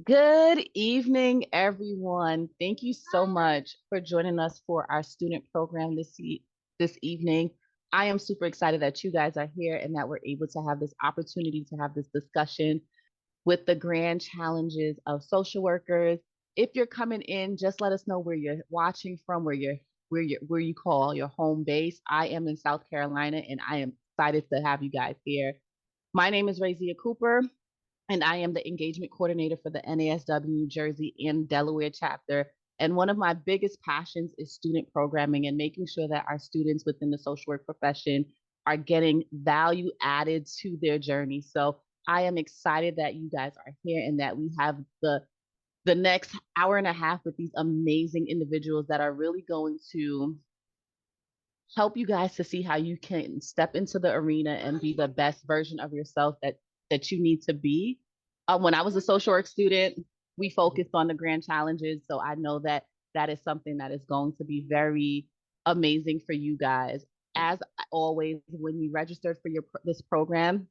Good evening, everyone. Thank you so much for joining us for our student program this evening. I am super excited that you guys are here and that we're able to have this opportunity to have this discussion with the grand challenges of social workers. If you're coming in, just let us know where you're watching from, where you call your home base. I am in South Carolina and I am excited to have you guys here. My name is Razia Cooper and I am the engagement coordinator for the NASW New Jersey and Delaware chapter. And one of my biggest passions is student programming and making sure that our students within the social work profession are getting value added to their journey. So I am excited that you guys are here and that we have the next hour and a half with these amazing individuals that are really going to help you guys to see how you can step into the arena and be the best version of yourself that you need to be. When I was a social work student, we focused on the grand challenges, so I know that that is something that is going to be very amazing for you guys. As always, when you registered for this program,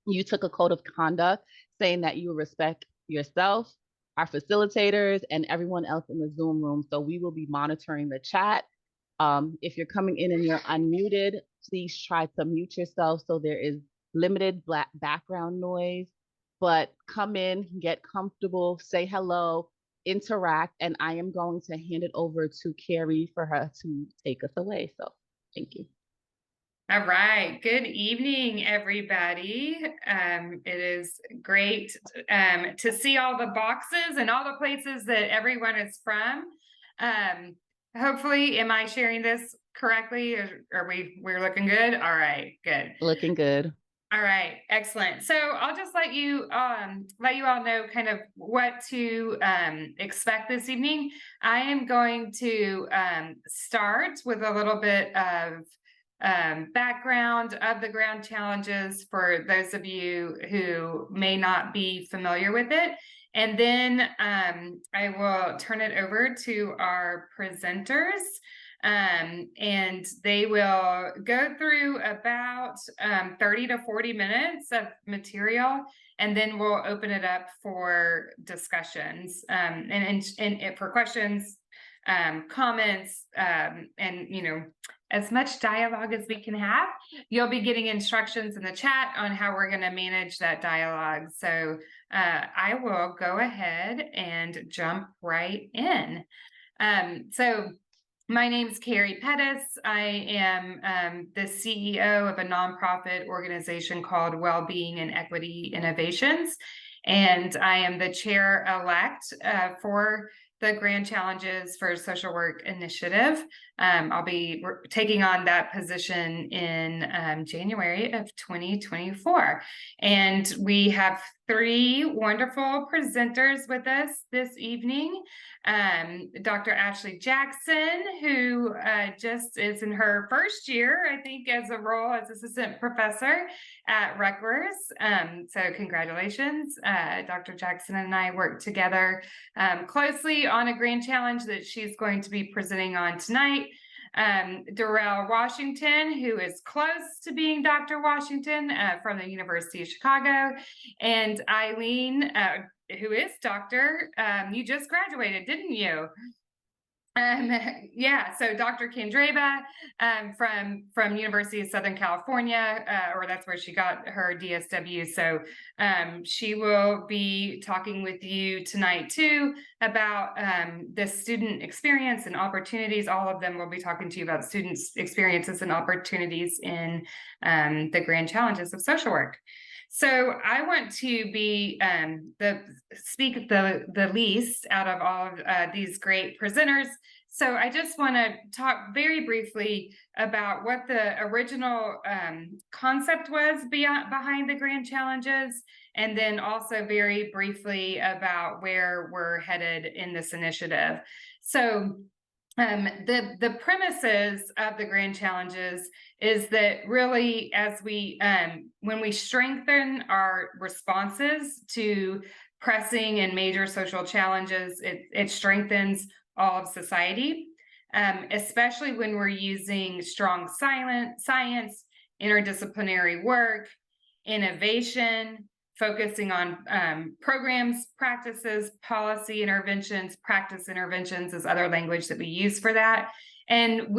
you took a code of conduct saying that you will respect yourself, our facilitators, and everyone else in the Zoom room. So we will be monitoring the chat. If you're coming in and you're unmuted, please try to mute yourself so there is limited black background noise. But come in, get comfortable, say hello, interact, and I am going to hand it over to Carrie for her to take us away. So thank you. All right. Good evening, everybody. It is great to see all the boxes and all the places that everyone is from. Hopefully, am I sharing this correctly? Are we're looking good? All right, good. Looking good. All right, excellent. So I'll just let you all know kind of what to expect this evening. I am going to start with a little bit of background of the ground challenges for those of you who may not be familiar with it. And then I will turn it over to our presenters. And they will go through about 30 to 40 minutes of material, and then we'll open it up for discussions and for questions, comments, and as much dialogue as we can have. You'll be getting instructions in the chat on how we're going to manage that dialogue. So I will go ahead and jump right in. So my name is Carrie Pettis. I am the CEO of a nonprofit organization called Wellbeing and Equity Innovations, and I am the chair-elect for the Grand Challenges for Social Work Initiative. I'll be taking on that position in January of 2024. And we have three wonderful presenters with us this evening. Dr. Ashley Jackson, who just is in her first year, I think, as a role as assistant professor at Rutgers. So congratulations. Dr. Jackson and I work together closely on a grand challenge that she's going to be presenting on tonight. Durrell Washington, who is close to being Dr. Washington from the University of Chicago, and Ilene, who is Dr. You just graduated, didn't you? Yeah, so Dr. Candreva from University of Southern California, or that's where she got her DSW. So she will be talking with you tonight too about the student experience and opportunities. All of them will be talking to you about students' experiences and opportunities in the grand challenges of social work. So I want to be speak the least out of all of these great presenters. So I just want to talk very briefly about what the original concept was behind the grand challenges, and then also very briefly about where we're headed in this initiative. So the premises of the grand challenges is that really, as we when we strengthen our responses to pressing and major social challenges, it strengthens all of society, especially when we're using strong science, interdisciplinary work, innovation, focusing on programs, practices, policy interventions, practice interventions is other language that we use for that. And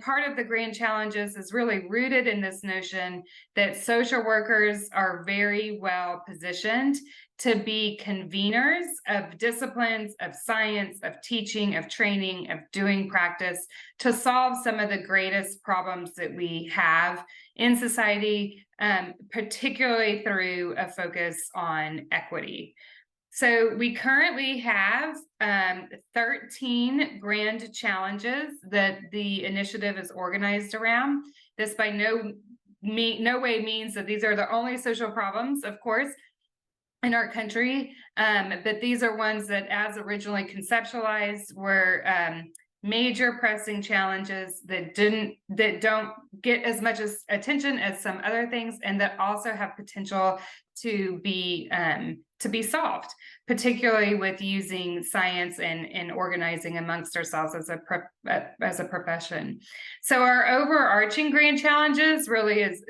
part of the grand challenges is really rooted in this notion that social workers are very well positioned to be conveners of disciplines, of science, of teaching, of training, of doing practice to solve some of the greatest problems that we have in society, particularly through a focus on equity. So we currently have 13 grand challenges that the initiative is organized around. This by no way means that these are the only social problems, of course, in our country, but these are ones that, as originally conceptualized, were major pressing challenges that don't get as much attention as some other things, and that also have potential to be solved, particularly with using science and organizing amongst ourselves as a profession. So our overarching grand challenges really is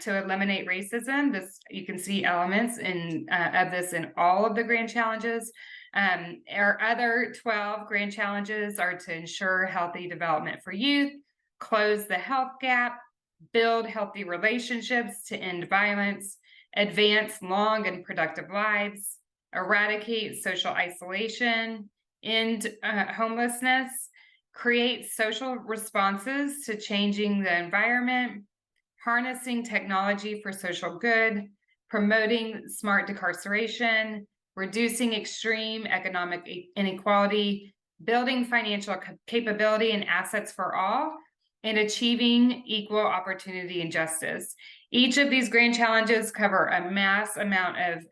to eliminate racism. This, you can see elements of this in all of the grand challenges. Our other 12 grand challenges are to ensure healthy development for youth, close the health gap, build healthy relationships to end violence, advance long and productive lives, eradicate social isolation, end homelessness, create social responses to changing the environment, harnessing technology for social good, promoting smart decarceration, reducing extreme economic inequality, building financial capability and assets for all, and achieving equal opportunity and justice. Each of these grand challenges cover a mass amount of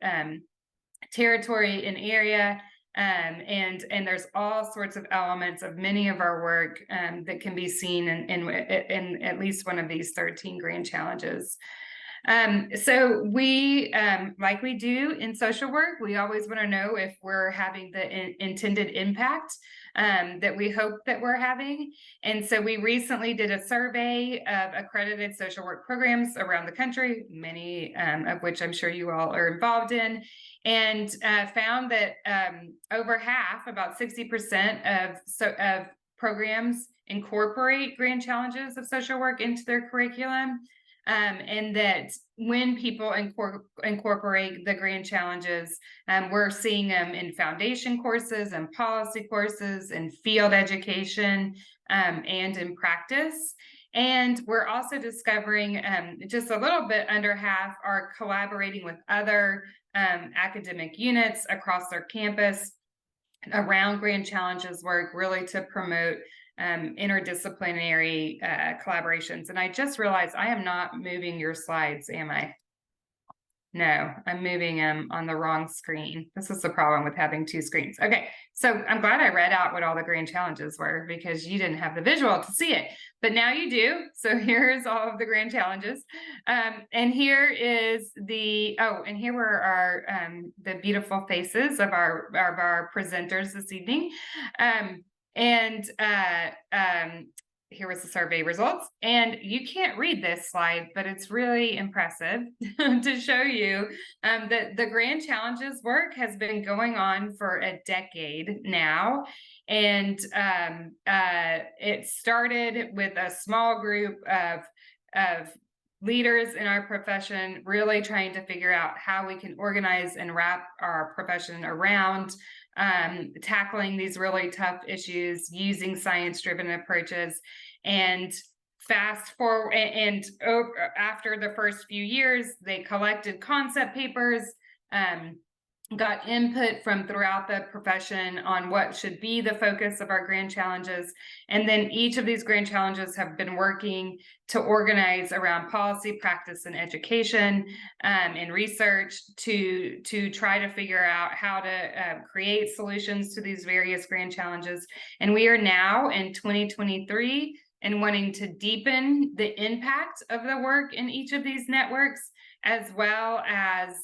territory and area, and there's all sorts of elements of many of our work that can be seen in at least one of these 13 grand challenges. So we, like we do in social work, we always want to know if we're having the intended impact that we hope that we're having. And so we recently did a survey of accredited social work programs around the country, many of which I'm sure you all are involved in, and found that over half, about 60% of programs incorporate grand challenges of social work into their curriculum. And that when people incorporate the grand challenges, we're seeing them in foundation courses and policy courses and field education and in practice. And we're also discovering just a little bit under half are collaborating with other academic units across their campus around grand challenges work, really to promote interdisciplinary collaborations. And I just realized I am not moving your slides, am I? No, I'm moving them on the wrong screen. This is the problem with having two screens. Okay, so I'm glad I read out what all the grand challenges were, because you didn't have the visual to see it, but now you do. So here's all of the grand challenges. And here is and here were our the beautiful faces of our presenters this evening. Here was the survey results, and you can't read this slide, but it's really impressive to show you that the grand challenges work has been going on for a decade now. And it started with a small group of leaders in our profession really trying to figure out how we can organize and wrap our profession around tackling these really tough issues using science-driven approaches. And fast forward, and after the first few years, they collected concept papers, got input from throughout the profession on what should be the focus of our grand challenges. And then each of these grand challenges have been working to organize around policy, practice, and education, and research to try to figure out how to create solutions to these various grand challenges. And we are now in 2023 and wanting to deepen the impact of the work in each of these networks, as well as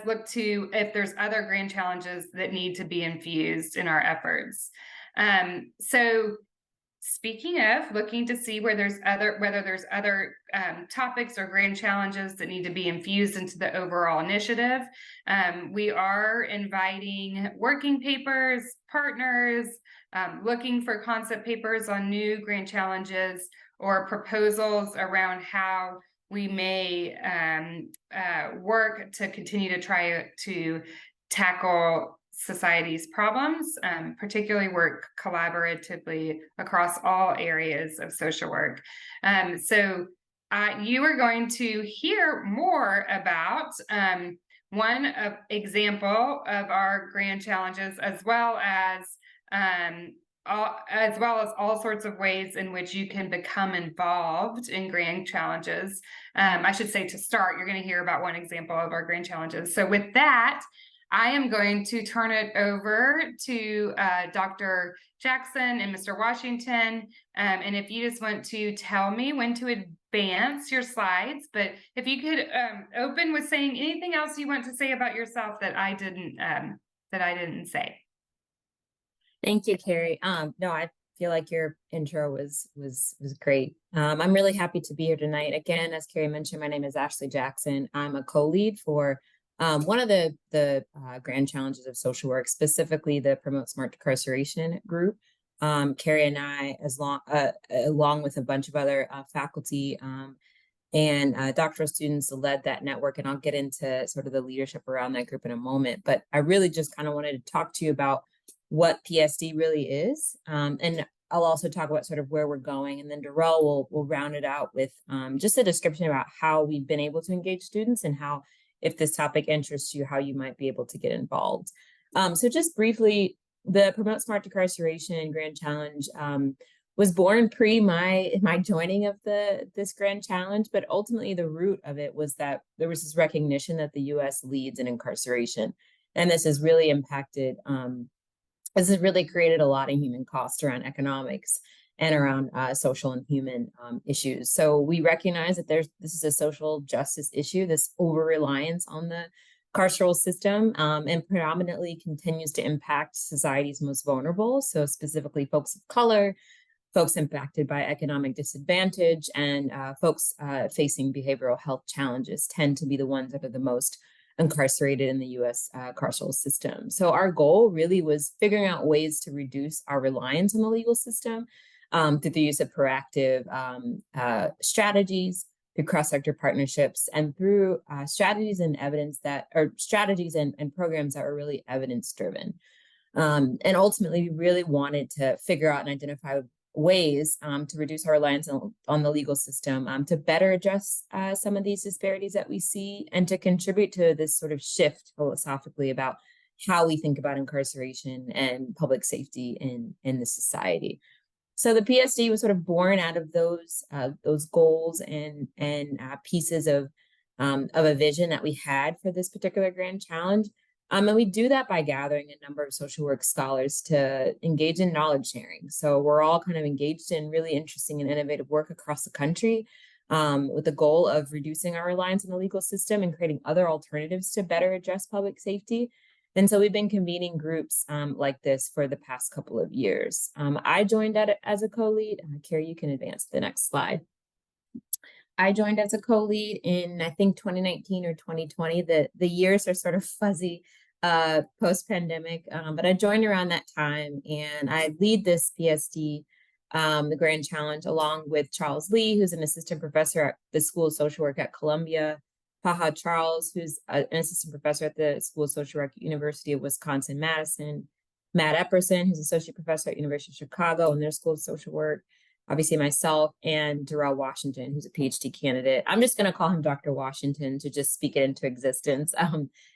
look to if there's other grand challenges that need to be infused in our efforts. So speaking of, looking to see whether there's other topics or grand challenges that need to be infused into the overall initiative. We are inviting working papers, partners, looking for concept papers on new grand challenges or proposals around how we may work to continue to try to tackle society's problems, particularly work collaboratively across all areas of social work. So you are going to hear more about one example of our grand challenges, as well as all sorts of ways in which you can become involved in grand challenges. I should say, to start, you're going to hear about one example of our grand challenges. So with that, I am going to turn it over to Dr. Jackson and Mr. Washington. And if you just want to tell me when to advance your slides, but if you could open with saying anything else you want to say about yourself that I didn't say. Thank you, Carrie. No, I feel like your intro was great. I'm really happy to be here tonight. Again, as Carrie mentioned, my name is Ashley Jackson. I'm a co-lead for one of the grand challenges of social work, specifically the Promote Smart Decarceration group. Carrie and I, along with a bunch of other faculty and doctoral students, led that network, and I'll get into sort of the leadership around that group in a moment. But I really just kind of wanted to talk to you about what PSD really is, and I'll also talk about sort of where we're going, and then Durrell will round it out with just a description about how we've been able to engage students and how, if this topic interests you, how you might be able to get involved. So just briefly, the Promote Smart Decarceration Grand Challenge was born pre my joining of this Grand Challenge, but ultimately the root of it was that there was this recognition that the U.S. leads in incarceration, and this has really impacted. This has really created a lot of human cost around economics and around social and human issues. So we recognize that this is a social justice issue, this over-reliance on the carceral system, and predominantly continues to impact society's most vulnerable. So specifically folks of color, folks impacted by economic disadvantage, and folks facing behavioral health challenges tend to be the ones that are the most incarcerated in the U.S. Carceral system. So our goal really was figuring out ways to reduce our reliance on the legal system through the use of proactive strategies, through cross-sector partnerships, and through strategies and programs that are really evidence-driven. And ultimately, we really wanted to figure out and identify ways to reduce our reliance on the legal system, to better address some of these disparities that we see, and to contribute to this sort of shift philosophically about how we think about incarceration and public safety in the society. So the PSD was sort of born out of those goals and pieces of a vision that we had for this particular grand challenge. And we do that by gathering a number of social work scholars to engage in knowledge sharing. So we're all kind of engaged in really interesting and innovative work across the country with the goal of reducing our reliance on the legal system and creating other alternatives to better address public safety. And so we've been convening groups like this for the past couple of years. I joined as a co-lead. Carrie, you can advance to the next slide. I joined as a co-lead in, I think, 2019 or 2020. The years are sort of fuzzy post-pandemic, but I joined around that time, and I lead this PSD, the Grand Challenge, along with Charles Lee, who's an assistant professor at the School of Social Work at Columbia, Paha Charles, who's an assistant professor at the School of Social Work at University of Wisconsin-Madison, Matt Epperson, who's associate professor at University of Chicago in their School of Social Work, obviously myself, and Durrell Washington, who's a PhD candidate. I'm just going to call him Dr. Washington to just speak it into existence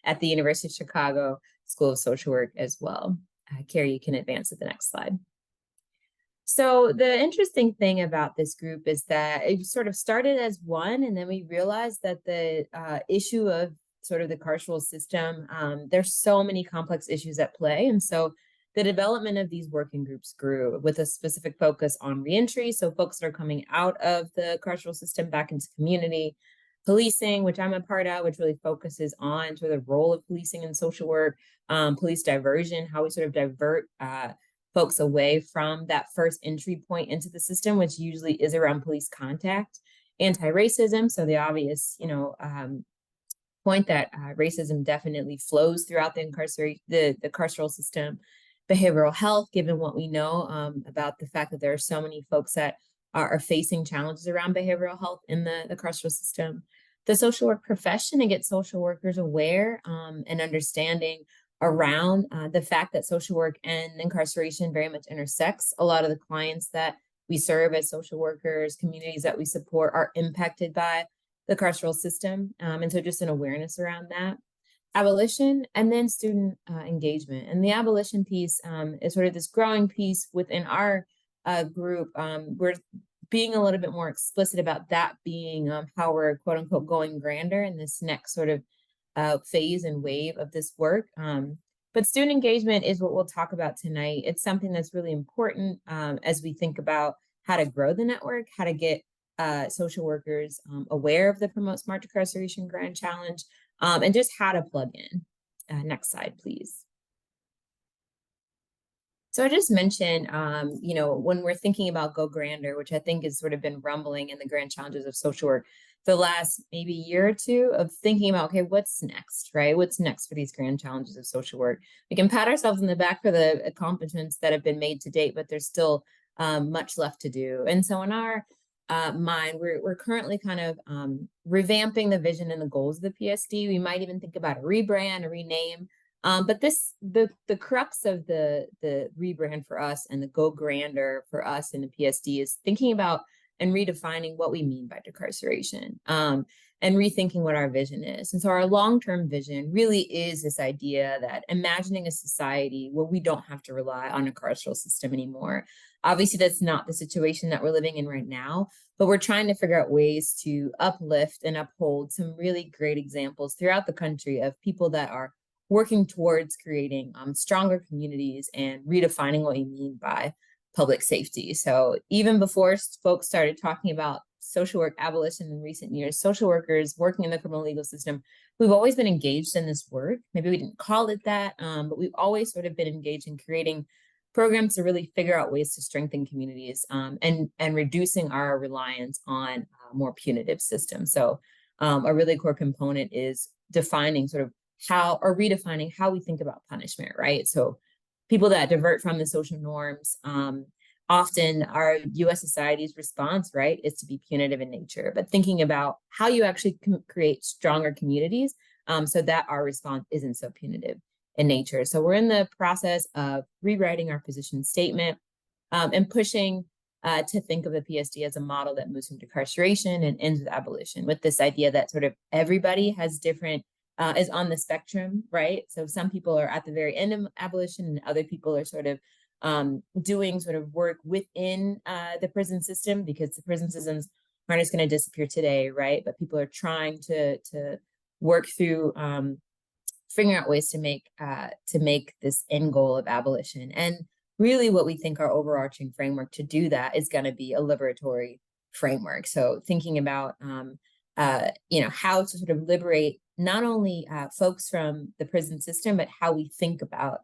at the University of Chicago School of Social Work as well. Carrie, you can advance to the next slide. So the interesting thing about this group is that it sort of started as one, and then we realized that the issue of sort of the carceral system, there's so many complex issues at play. And so the development of these working groups grew with a specific focus on reentry. So folks that are coming out of the carceral system back into community, policing, which I'm a part of, which really focuses on sort of the role of policing in social work, police diversion, how we sort of divert folks away from that first entry point into the system, which usually is around police contact, anti-racism. So the obvious, point that racism definitely flows throughout the carceral system, behavioral health, given what we know about the fact that there are so many folks that are facing challenges around behavioral health in the carceral system, the social work profession, and get social workers aware and understanding around the fact that social work and incarceration very much intersects. A lot of the clients that we serve as social workers, communities that we support, are impacted by the carceral system. And so just an awareness around that. Abolition, and then student engagement. And the abolition piece is sort of this growing piece within our group. We're being a little bit more explicit about that being how we're quote unquote going grander in this next sort of phase and wave of this work. But student engagement is what we'll talk about tonight. It's something that's really important as we think about how to grow the network, how to get social workers aware of the Promote Smart Decarceration Grand Challenge, and just how to plug in. Next slide, please. So I just mentioned, when we're thinking about Go Grander, which I think has sort of been rumbling in the grand challenges of social work the last maybe year or two, of thinking about, okay, what's next, right? What's next for these grand challenges of social work? We can pat ourselves in the back for the accomplishments that have been made to date, but there's still much left to do. And so in our mind, we're currently kind of revamping the vision and the goals of the PSD. We might even think about a rebrand, a rename. But the crux of the rebrand for us and the Go Grander for us in the PSD is thinking about and redefining what we mean by decarceration, and rethinking what our vision is. And so our long-term vision really is this idea that imagining a society where we don't have to rely on a carceral system anymore. Obviously, that's not the situation that we're living in right now, but we're trying to figure out ways to uplift and uphold some really great examples throughout the country of people that are working towards creating stronger communities and redefining what we mean by public safety. So even before folks started talking about social work abolition in recent years, social workers working in the criminal legal system, we've always been engaged in this work. Maybe we didn't call it that, but we've always sort of been engaged in creating programs to really figure out ways to strengthen communities and reducing our reliance on more punitive systems. So a really core component is defining sort of redefining how we think about punishment, right? So people that divert from the social norms, often our US society's response, right, is to be punitive in nature, but thinking about how you actually create stronger communities so that our response isn't so punitive in nature. So we're in the process of rewriting our position statement and pushing to think of the PSD as a model that moves from decarceration and ends with abolition, with this idea that sort of everybody has different is on the spectrum, right? So some people are at the very end of abolition and other people are sort of doing sort of work within the prison system, because the prison systems aren't just going to disappear today, right? But people are trying to work through figuring out ways to make this end goal of abolition. And really what we think our overarching framework to do that is going to be a liberatory framework. So thinking about how to sort of liberate not only folks from the prison system, but how we think about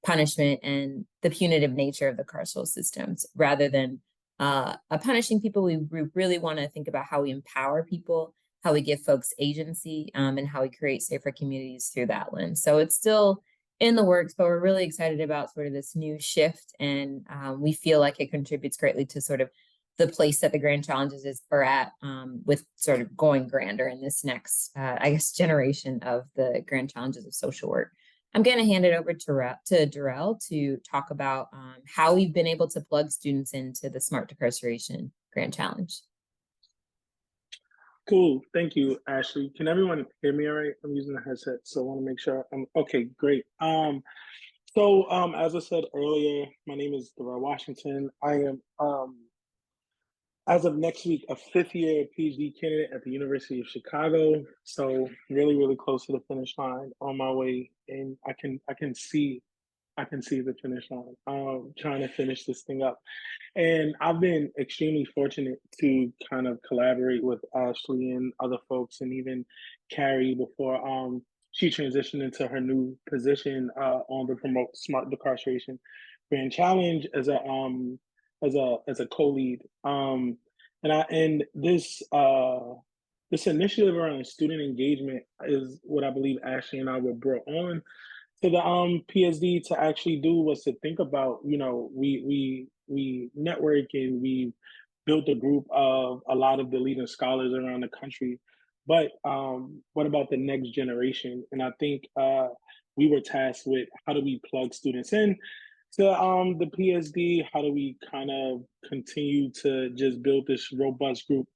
punishment and the punitive nature of the carceral systems. Rather than punishing people, we really want to think about how we empower people, how we give folks agency, and how we create safer communities through that lens. So it's still in the works, but we're really excited about sort of this new shift, and we feel like it contributes greatly to sort of the place that the grand challenges are at, with sort of going grander in this next, generation of the grand challenges of social work. I'm going to hand it over to Durrell to talk about how we've been able to plug students into the Smart Decarceration Grand Challenge. Cool. Thank you, Ashley. Can everyone hear me all right? I'm using the headset, so I want to make sure I'm okay. Great. As I said earlier, my name is Durrell Washington. I am as of next week, a fifth-year PhD candidate at the University of Chicago. So really, really close to the finish line, on my way, and I can see the finish line. Trying to finish this thing up, and I've been extremely fortunate to kind of collaborate with Ashley and other folks, and even Carrie before she transitioned into her new position on the Promote Smart Decarceration grand challenge as a co-lead. And this initiative around student engagement is what I believe Ashley and I were brought on to the PSD to actually do, was to think about, you know, we network and we built a group of a lot of the leading scholars around the country. But what about the next generation? And I think we were tasked with, how do we plug students in to the PSD? How do we kind of continue to just build this robust group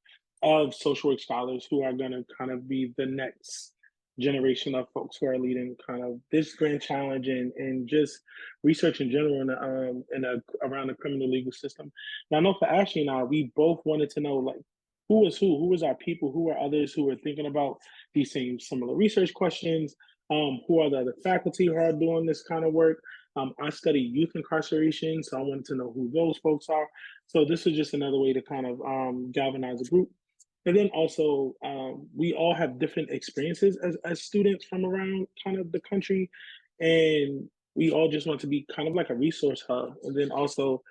of social work scholars who are going to kind of be the next generation of folks who are leading kind of this grand challenge and just research in general around the criminal legal system. Now, I know for Ashley and I, we both wanted to know, like, who was our people, who are others who are thinking about these same similar research questions, who are the other faculty who are doing this kind of work. I study youth incarceration, so I wanted to know who those folks are. So this is just another way to kind of galvanize a group. And then also, we all have different experiences as students from around kind of the country. And we all just want to be kind of like a resource hub. And then also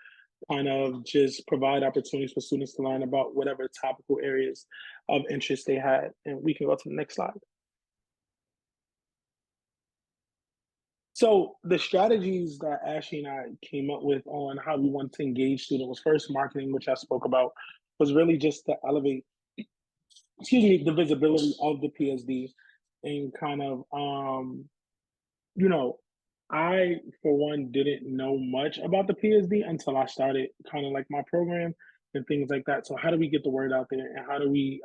kind of just provide opportunities for students to learn about whatever topical areas of interest they had. And we can go to the next slide. So the strategies that Ashley and I came up with on how we want to engage students was first marketing, which I spoke about, was really just to elevate, the visibility of the PSD and kind of, you know, I, for one, didn't know much about the PSD until I started kind of like my program and things like that. So how do we get the word out there, and how do we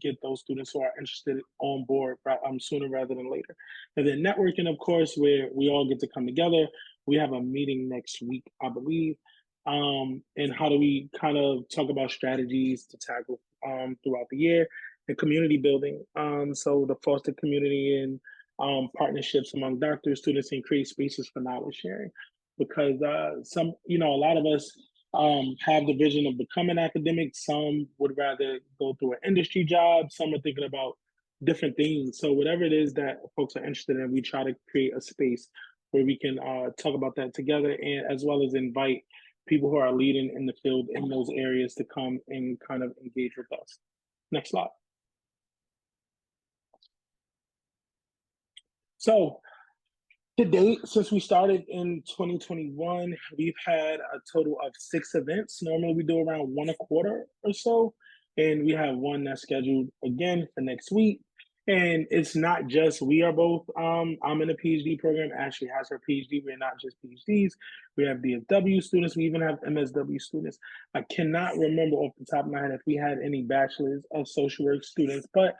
get those students who are interested on board sooner rather than later? And then networking, of course, where we all get to come together. We have a meeting next week, I believe. And how do we kind of talk about strategies to tackle throughout the year, and community building. So the foster community and partnerships among doctors, students, and create spaces for knowledge sharing. Because a lot of us have the vision of becoming academics. Some would rather go through an industry job. Some are thinking about different things. So whatever it is that folks are interested in, we try to create a space where we can talk about that together, and as well as invite people who are leading in the field in those areas to come and kind of engage with us. Next slide. So to date, since we started in 2021, we've had a total of 6 events. Normally we do around 1 a quarter or so. And we have one that's scheduled again for next week. And it's not just, we are both, I'm in a PhD program. Ashley has her PhD. We're not just PhDs. We have DFW students. We even have MSW students. I cannot remember off the top of my head if we had any bachelors of social work students, but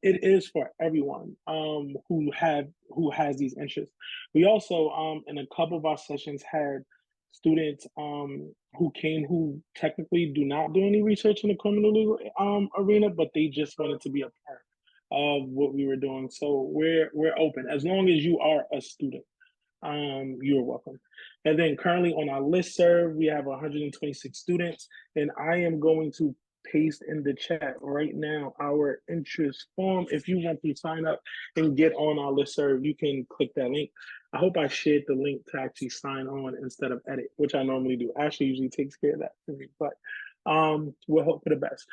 it is for everyone who has these interests. We also, in a couple of our sessions, had students who came who technically do not do any research in the criminal legal arena, but they just wanted to be a part of what we were doing. So we're open as long as you are a student. You're welcome. And then currently on our listserv, we have 126 students, and I am going to paste in the chat right now our interest form. If you want to sign up and get on our listserv, you can click that link. I hope I shared the link to actually sign on instead of edit, which I normally do. Ashley usually takes care of that for me, but we'll hope for the best.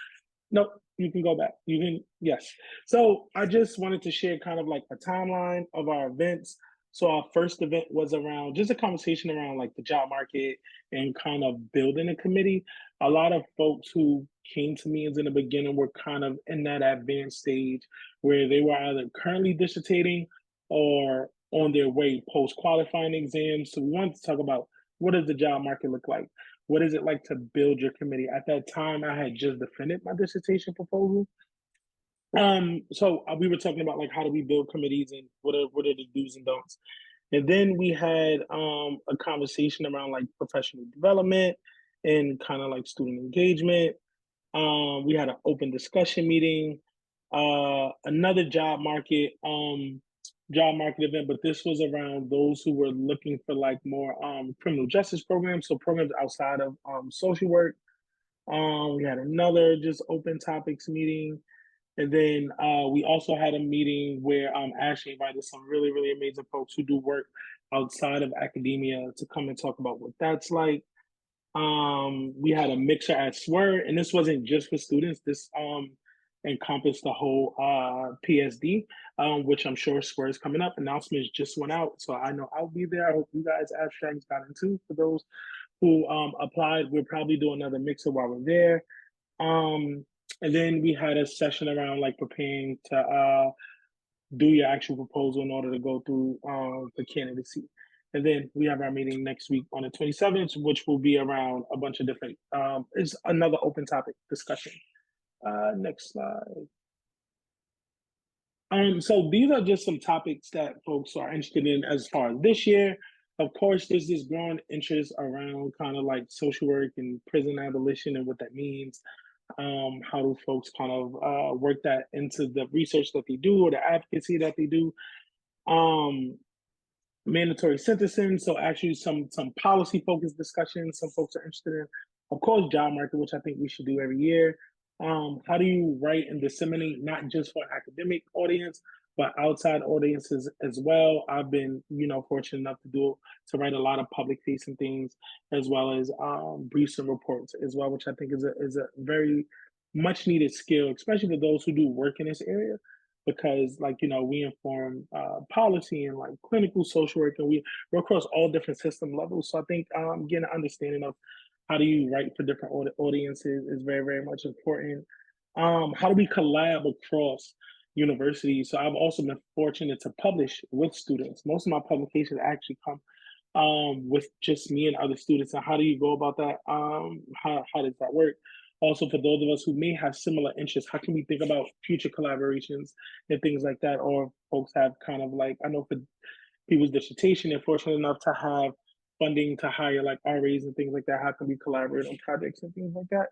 Nope, you can go back. You can, yes. So I just wanted to share kind of like a timeline of our events. So our first event was around just a conversation around like the job market and kind of building a committee. A lot of folks who came to me in the beginning were kind of in that advanced stage where they were either currently dissertating or on their way post-qualifying exams. So we wanted to talk about, what does the job market look like? What is it like to build your committee? At that time, I had just defended my dissertation proposal. So we were talking about like, how do we build committees and what are the do's and don'ts? And then we had a conversation around like professional development and kind of like student engagement. We had an open discussion meeting, another job market event, but this was around those who were looking for like more criminal justice programs, so programs outside of social work. We had another just open topics meeting. And then we also had a meeting where Ashley invited some really, really amazing folks who do work outside of academia to come and talk about what that's like. We had a mixer at SWR, and this wasn't just for students. This encompassed the whole PSD, which I'm sure SWR is coming up. Announcements just went out, so I know I'll be there. I hope you guys abstracts got into. For those who applied, we'll probably do another mixer while we're there. And then we had a session around like preparing to do your actual proposal in order to go through the candidacy. And then we have our meeting next week on the 27th, which will be around a bunch of different, it's another open topic discussion. Next slide. So these are just some topics that folks are interested in as far as this year. Of course, there's this growing interest around kind of like social work and prison abolition and what that means. How do folks kind of work that into the research that they do or the advocacy that they do? Mandatory sentencing, so actually some policy focused discussions some folks are interested in. Of course, job market, which I think we should do every year. How do you write and disseminate not just for academic audience, but outside audiences as well? I've been, fortunate enough to write a lot of public facing things, as well as briefs and reports as well, which I think is a very much needed skill, especially for those who do work in this area. Because we inform policy and like clinical social work, and we're across all different system levels. So I think getting an understanding of how do you write for different audiences is very, very much important. How do we collab across universities? So I've also been fortunate to publish with students. Most of my publications actually come with just me and other students. And how do you go about that? How does that work? Also, for those of us who may have similar interests, how can we think about future collaborations and things like that? Or folks have kind of like, I know for people's dissertation, they're fortunate enough to have funding to hire like RAs and things like that. How can we collaborate on projects and things like that?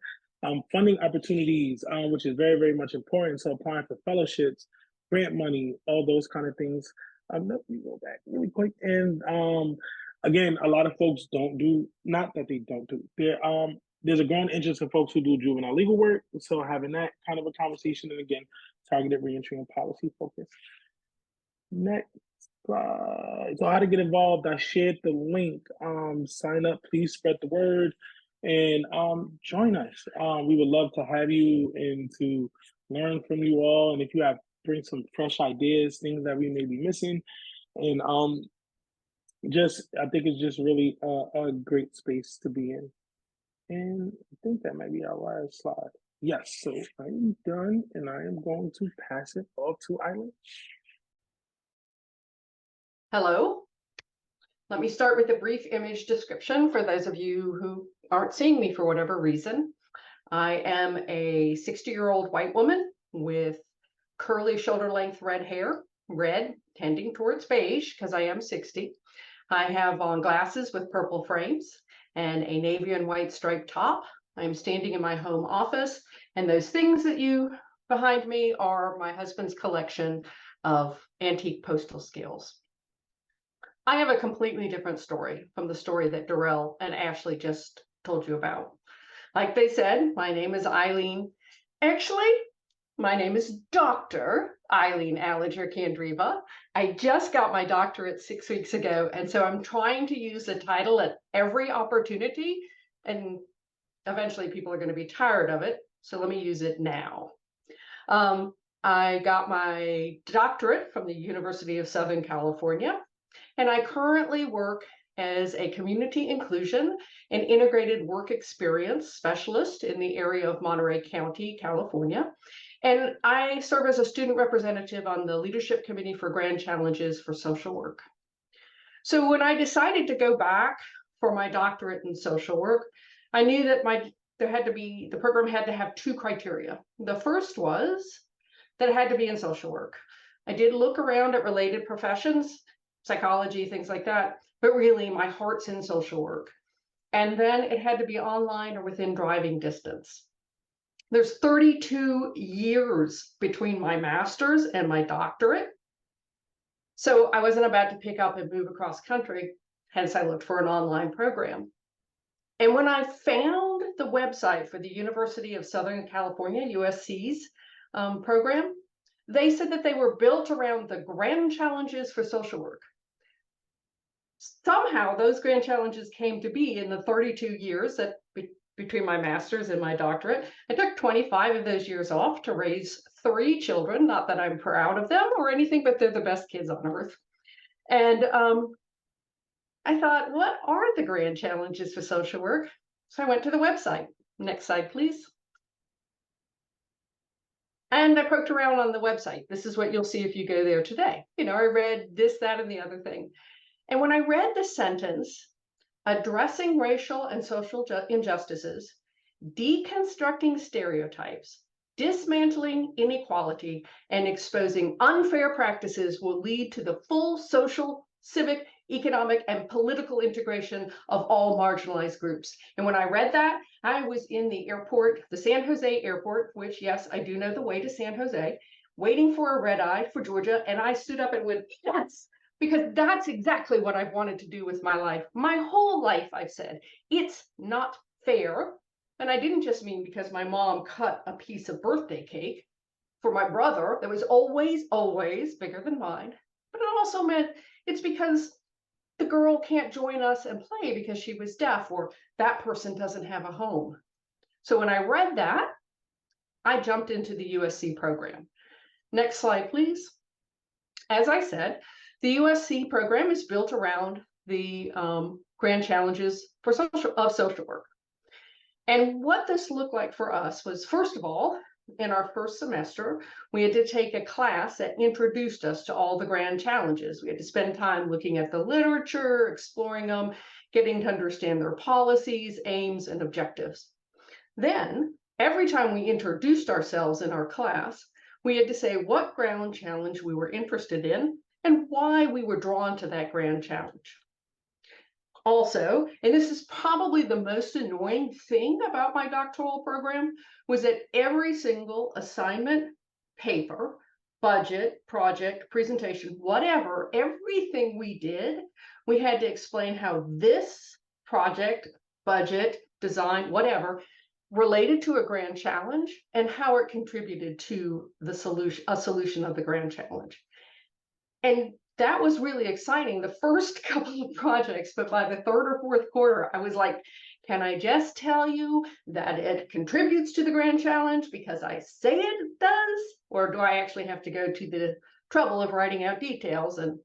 Funding opportunities, which is very, very much important. So applying for fellowships, grant money, all those kind of things. Let me go back really quick. And again, a lot of folks don't do, not that they don't do, there's a growing interest in folks who do juvenile legal work. So having that kind of a conversation, and again, targeted reentry and policy focus. Next slide. So how to get involved, I shared the link. Sign up, please spread the word, and join us. We would love to have you and to learn from you all. And if you bring some fresh ideas, things that we may be missing. And I think it's just really a great space to be in. And I think that might be our last slide. Yes, so I'm done, and I am going to pass it off to Ilene. Hello. Let me start with a brief image description for those of you who aren't seeing me for whatever reason. I am a 60-year-old white woman with curly shoulder-length red hair, red tending towards beige because I am 60. I have on glasses with purple frames and a navy and white striped top. I'm standing in my home office, and those things that you behind me are my husband's collection of antique postal scales. I have a completely different story from the story that Durrell and Ashley just told you about. Like they said, my name is Ilene. Actually, my name is Dr. Ilene Allinger Candreva. I just got my doctorate 6 weeks ago, and so I'm trying to use the title at every opportunity, and eventually people are going to be tired of it, so let me use it now. I got my doctorate from the University of Southern California, and I currently work as a community inclusion and integrated work experience specialist in the area of Monterey County, California. And I serve as a student representative on the Leadership Committee for Grand Challenges for Social Work. So when I decided to go back for my doctorate in social work, I knew that the program had to have 2 criteria. The first was that it had to be in social work. I did look around at related professions, psychology, things like that, but really my heart's in social work. And then it had to be online or within driving distance. There's 32 years between my master's and my doctorate. So I wasn't about to pick up and move across country, hence I looked for an online program. And when I found the website for the University of Southern California, USC's program, they said that they were built around the grand challenges for social work. Somehow those grand challenges came to be in the 32 years that between my master's and my doctorate. I took 25 of those years off to raise 3 children, not that I'm proud of them or anything, but they're the best kids on earth. And I thought, what are the grand challenges for social work? So I went to the website. Next slide, please. And I poked around on the website. This is what you'll see if you go there today. You know, I read this, that, and the other thing. And when I read the sentence, addressing racial and social injustices, deconstructing stereotypes, dismantling inequality, and exposing unfair practices will lead to the full social, civic, economic, and political integration of all marginalized groups. And when I read that, I was in the airport, the San Jose airport, which, yes, I do know the way to San Jose, waiting for a red eye for Georgia. And I stood up and went, yes, because that's exactly what I've wanted to do with my life. My whole life, I've said, it's not fair. And I didn't just mean because my mom cut a piece of birthday cake for my brother that was always, always bigger than mine. But it also meant it's because the girl can't join us and play because she was deaf, or that person doesn't have a home. So when I read that, I jumped into the USC program. Next slide, please. As I said, the USC program is built around the grand challenges for social work. And what this looked like for us was, first of all, in our first semester, we had to take a class that introduced us to all the grand challenges. We had to spend time looking at the literature, exploring them, getting to understand their policies, aims, and objectives. Then, every time we introduced ourselves in our class, we had to say what grand challenge we were interested in and why we were drawn to that grand challenge. Also, and this is probably the most annoying thing about my doctoral program, was that every single assignment, paper, budget, project, presentation, whatever, everything we did, we had to explain how this project, budget, design, whatever, related to a grand challenge and how it contributed to the solution of the grand challenge. And that was really exciting the first couple of projects, but by the 3rd or 4th quarter, I was like, can I just tell you that it contributes to the grand challenge because I say it does? Or do I actually have to go to the trouble of writing out details? And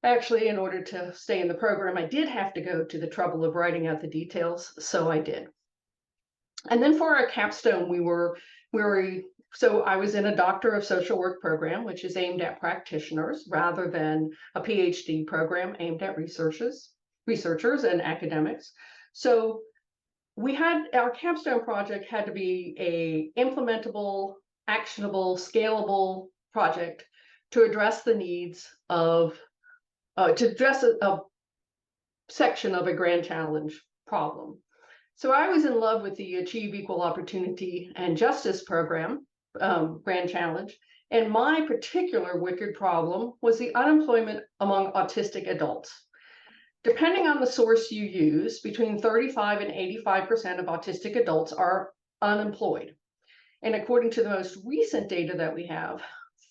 actually, in order to stay in the program, I did have to go to the trouble of writing out the details, so I did. And then for our capstone, so I was in a Doctor of Social Work program, which is aimed at practitioners rather than a PhD program aimed at researchers and academics. So we had our capstone project had to be a implementable, actionable, scalable project to address the needs of, to address a section of a grand challenge problem. So I was in love with the Achieve Equal Opportunity and Justice program, grand challenge, and my particular wicked problem was the unemployment among autistic adults. Depending on the source you use, between 35 and 85% of autistic adults are unemployed. And according to the most recent data that we have,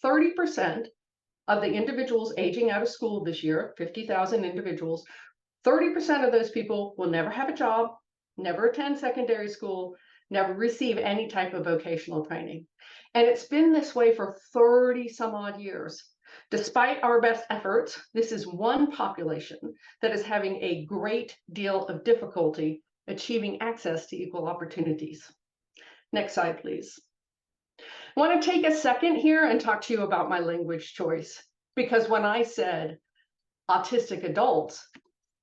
30% of the individuals aging out of school this year, 50,000 individuals, 30% of those people will never have a job, never attend secondary school, never receive any type of vocational training. And it's been this way for 30 some odd years. Despite our best efforts, this is one population that is having a great deal of difficulty achieving access to equal opportunities. Next slide, please. I want to take a second here and talk to you about my language choice, because when I said autistic adults,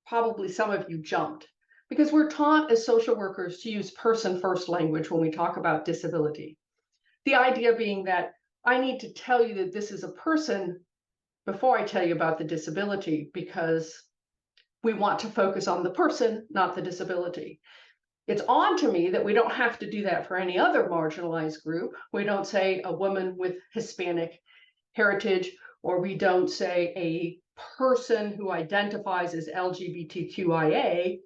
probably some of you jumped, because we're taught as social workers to use person-first language when we talk about disability. The idea being that I need to tell you that this is a person before I tell you about the disability, because we want to focus on the person, not the disability. It's odd to me that we don't have to do that for any other marginalized group. We don't say a woman with Hispanic heritage, or we don't say a person who identifies as LGBTQIA.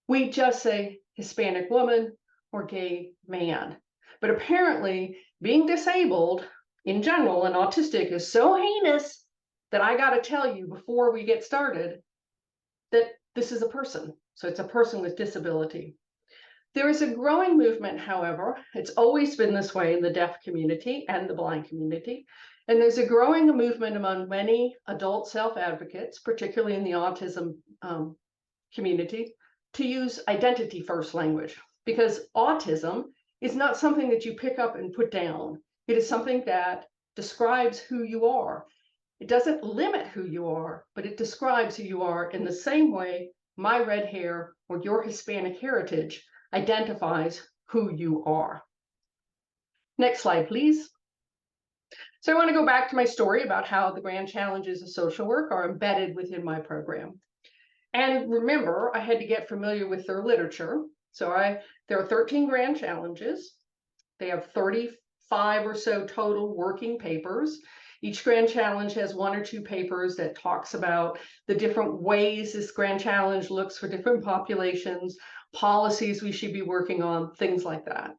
We just say Hispanic woman or gay man. But apparently being disabled in general and autistic is so heinous that I got to tell you before we get started that this is a person. So it's a person with disability. There is a growing movement, however, it's always been this way in the deaf community and the blind community. And there's a growing movement among many adult self-advocates, particularly in the autism community, to use identity first language, because autism is not something that you pick up and put down. It is something that describes who you are. It doesn't limit who you are, but it describes who you are in the same way my red hair or your Hispanic heritage identifies who you are. Next slide, please. So I want to go back to my story about how the grand challenges of social work are embedded within my program. And remember, I had to get familiar with their literature. So there are 13 grand challenges. They have 35 or so total working papers. Each grand challenge has 1 or 2 papers that talks about the different ways this grand challenge looks for different populations, policies we should be working on, things like that.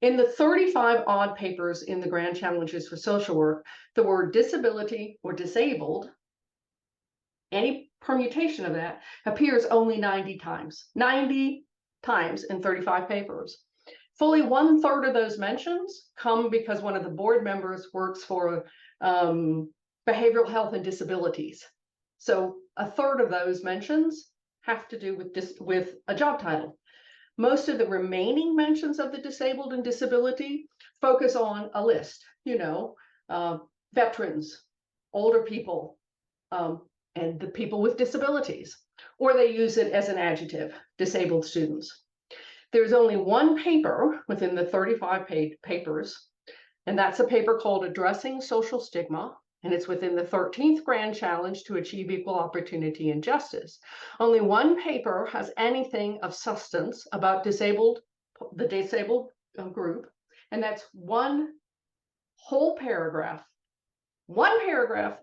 In the 35 odd papers in the grand challenges for social work, the word disability or disabled, any permutation of that, appears only 90 times. 90 times in 35 papers. Fully 1/3 of those mentions come because one of the board members works for behavioral health and disabilities. So 1/3 of those mentions have to do with a job title. Most of the remaining mentions of the disabled and disability focus on a list, veterans, older people, and the people with disabilities, or they use it as an adjective, disabled students. There's only one paper within the 35 papers, and that's a paper called Addressing Social Stigma, and it's within the 13th Grand Challenge to Achieve Equal Opportunity and Justice. Only one paper has anything of substance about the disabled group, and that's one whole paragraph,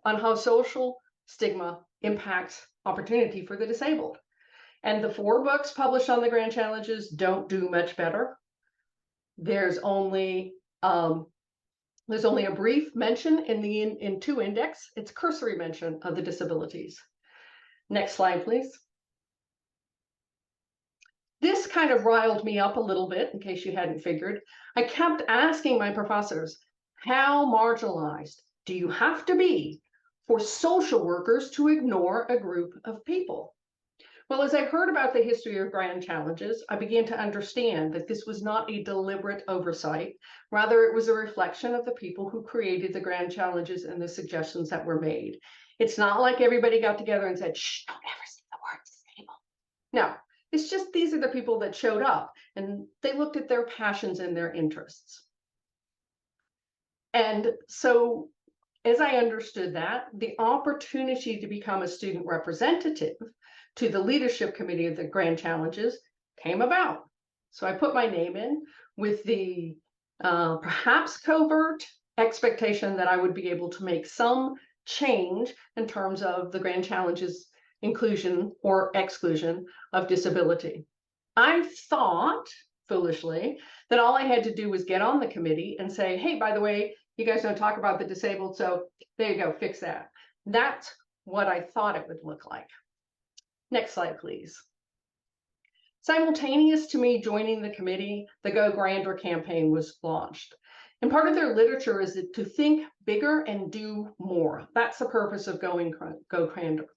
on how social stigma impacts opportunity for the disabled. And the 4 books published on the Grand Challenges don't do much better. There's only a brief mention in 2 index. It's cursory mention of the disabilities. Next slide, please. This kind of riled me up a little bit, in case you hadn't figured. I kept asking my professors, how marginalized do you have to be for social workers to ignore a group of people? Well, as I heard about the history of grand challenges, I began to understand that this was not a deliberate oversight. Rather, it was a reflection of the people who created the grand challenges and the suggestions that were made. It's not like everybody got together and said, shh, don't ever say the word disabled. No, it's just these are the people that showed up, and they looked at their passions and their interests. And so, as I understood that, the opportunity to become a student representative to the leadership committee of the grand challenges came about. So I put my name in with the perhaps covert expectation that I would be able to make some change in terms of the grand challenges inclusion or exclusion of disability. I thought, foolishly, that all I had to do was get on the committee and say, hey, by the way, you guys don't talk about the disabled, so there you go, fix that. That's what I thought it would look like. Next slide, please. Simultaneous to me joining the committee, the Go Grander campaign was launched. And part of their literature is to think bigger and do more. That's the purpose of Go Grander.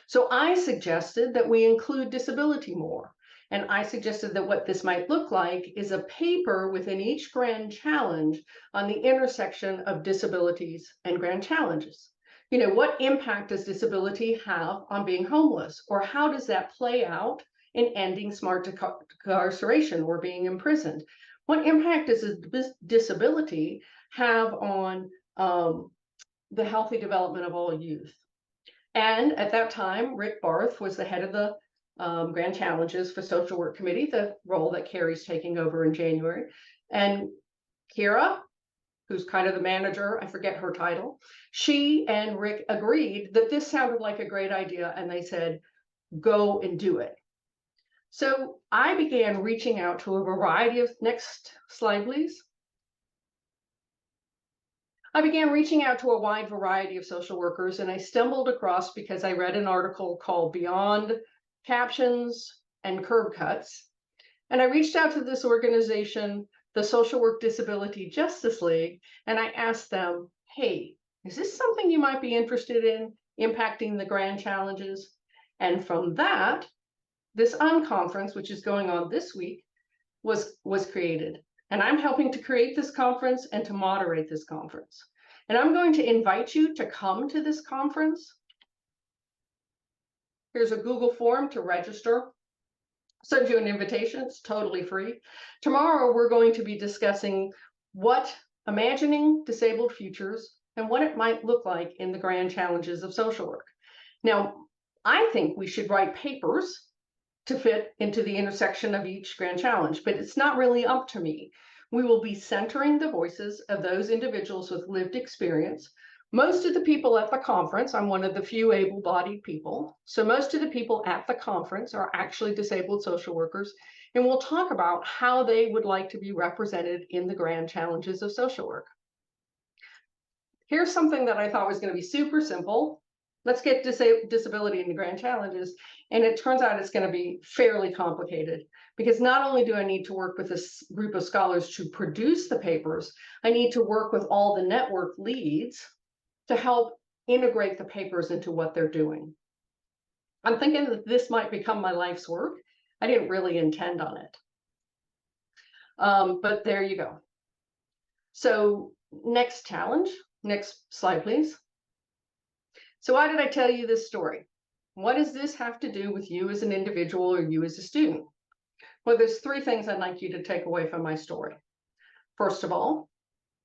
So I suggested that we include disability more. And I suggested that what this might look like is a paper within each grand challenge on the intersection of disabilities and grand challenges. What impact does disability have on being homeless? Or how does that play out in ending smart incarceration or being imprisoned? What impact does a disability have on the healthy development of all youth? And at that time, Rick Barth was the head of the Grand Challenges for Social Work Committee, the role that Carrie's taking over in January. And Kira, who's kind of the manager, I forget her title, she and Rick agreed that this sounded like a great idea, and they said, go and do it. So I began reaching out to a variety of, next slide, please. I began reaching out to a wide variety of social workers, and I stumbled across because I read an article called Beyond Captions and Curb Cuts. And I reached out to this organization, the Social Work Disability Justice League, and I asked them, hey, is this something you might be interested in, impacting the grand challenges? And from that, this unconference, which is going on this week, was created. And I'm helping to create this conference and to moderate this conference. And I'm going to invite you to come to this conference. Here's a Google form to register. Send you an invitation, it's totally free. Tomorrow, we're going to be discussing imagining disabled futures and what it might look like in the grand challenges of social work. Now, I think we should write papers to fit into the intersection of each grand challenge, but it's not really up to me. We will be centering the voices of those individuals with lived experience. Most of the people at the conference, I'm one of the few able-bodied people, so most of the people at the conference are actually disabled social workers, and we'll talk about how they would like to be represented in the grand challenges of social work. Here's something that I thought was going to be super simple. Let's get disability in the grand challenges. And it turns out it's going to be fairly complicated, because not only do I need to work with this group of scholars to produce the papers, I need to work with all the network leads to help integrate the papers into what they're doing. I'm thinking that this might become my life's work. I didn't really intend on it. But there you go. So next challenge, next slide, please. So why did I tell you this story? What does this have to do with you as an individual or you as a student? Well, there's three things I'd like you to take away from my story. First of all,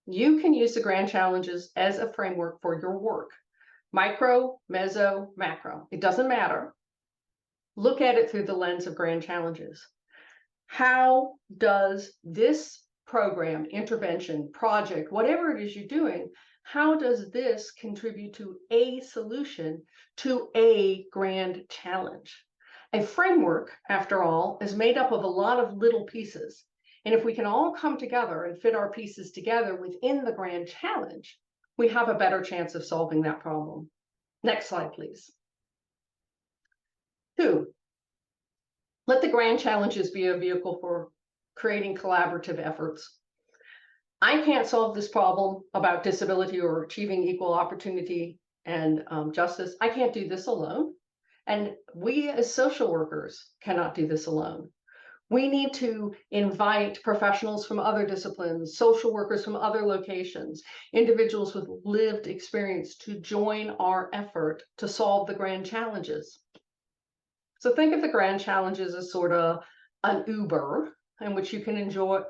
you can use the grand challenges as a framework for your work. Micro, meso, macro. It doesn't matter. Look at it through the lens of grand challenges. How does this program, intervention, project, whatever it is you're doing, how does this contribute to a solution to a grand challenge? A framework, after all, is made up of a lot of little pieces. And if we can all come together and fit our pieces together within the grand challenge, we have a better chance of solving that problem. Next slide, please. 2, let the grand challenges be a vehicle for creating collaborative efforts. I can't solve this problem about disability or achieving equal opportunity and justice. I can't do this alone. And we as social workers cannot do this alone. We need to invite professionals from other disciplines, social workers from other locations, individuals with lived experience to join our effort to solve the grand challenges. So think of the grand challenges as sort of an Uber in which you can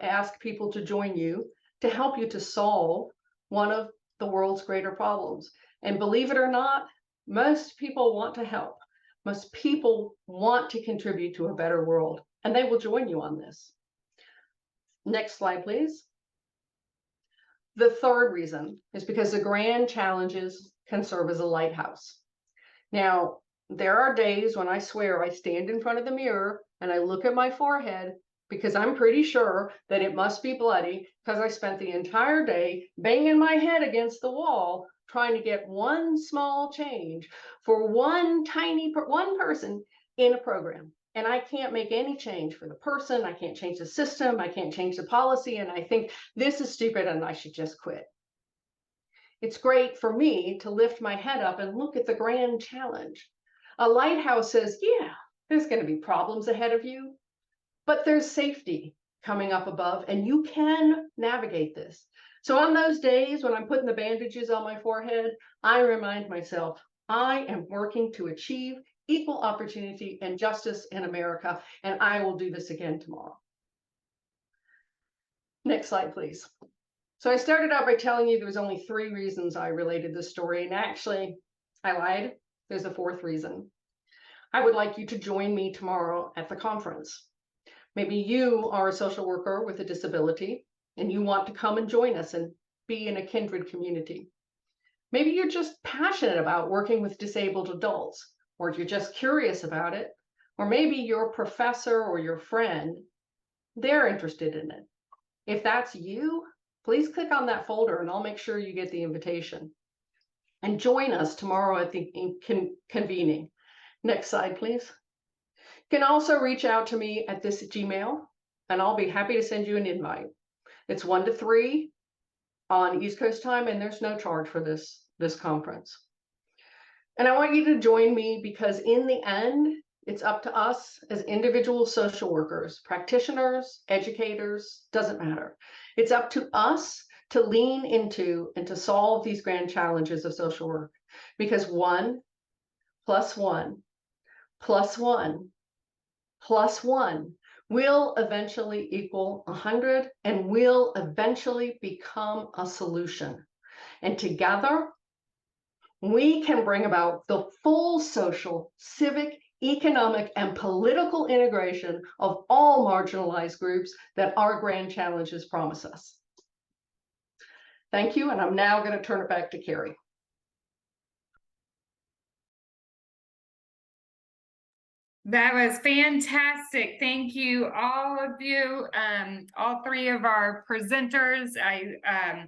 ask people to join you to help you to solve one of the world's greater problems. And believe it or not, most people want to help. Most people want to contribute to a better world, and they will join you on this. Next slide, please. The third reason is because the grand challenges can serve as a lighthouse. Now, there are days when I swear I stand in front of the mirror and I look at my forehead because I'm pretty sure that it must be bloody because I spent the entire day banging my head against the wall trying to get one small change for one person in a program. And I can't make any change for the person. I can't change the system. I can't change the policy. And I think this is stupid and I should just quit. It's great for me to lift my head up and look at the grand challenge. A lighthouse says, yeah, there's going to be problems ahead of you, but there's safety coming up above and you can navigate this. So on those days when I'm putting the bandages on my forehead, I remind myself, I am working to achieve equal opportunity and justice in America, and I will do this again tomorrow. Next slide, please. So I started out by telling you there was only 3 reasons I related this story, and actually, I lied. There's a 4th reason. I would like you to join me tomorrow at the conference. Maybe you are a social worker with a disability, and you want to come and join us and be in a kindred community. Maybe you're just passionate about working with disabled adults, or you're just curious about it, or maybe your professor or your friend, they're interested in it. If that's you, please click on that folder and I'll make sure you get the invitation. And join us tomorrow at the convening. Next slide, please. You can also reach out to me at this Gmail, and I'll be happy to send you an invite. It's 1 to 3 on East Coast time, and there's no charge for this conference. And I want you to join me because in the end, it's up to us as individual social workers, practitioners, educators, doesn't matter. It's up to us to lean into and to solve these grand challenges of social work, because 1 + 1 + 1 + 1 will eventually equal 100 and will eventually become a solution. And together, we can bring about the full social, civic, economic, and political integration of all marginalized groups that our grand challenges promise us. Thank you, and I'm now going to turn it back to Carrie. That was fantastic. Thank you, all of you, all 3 of our presenters. I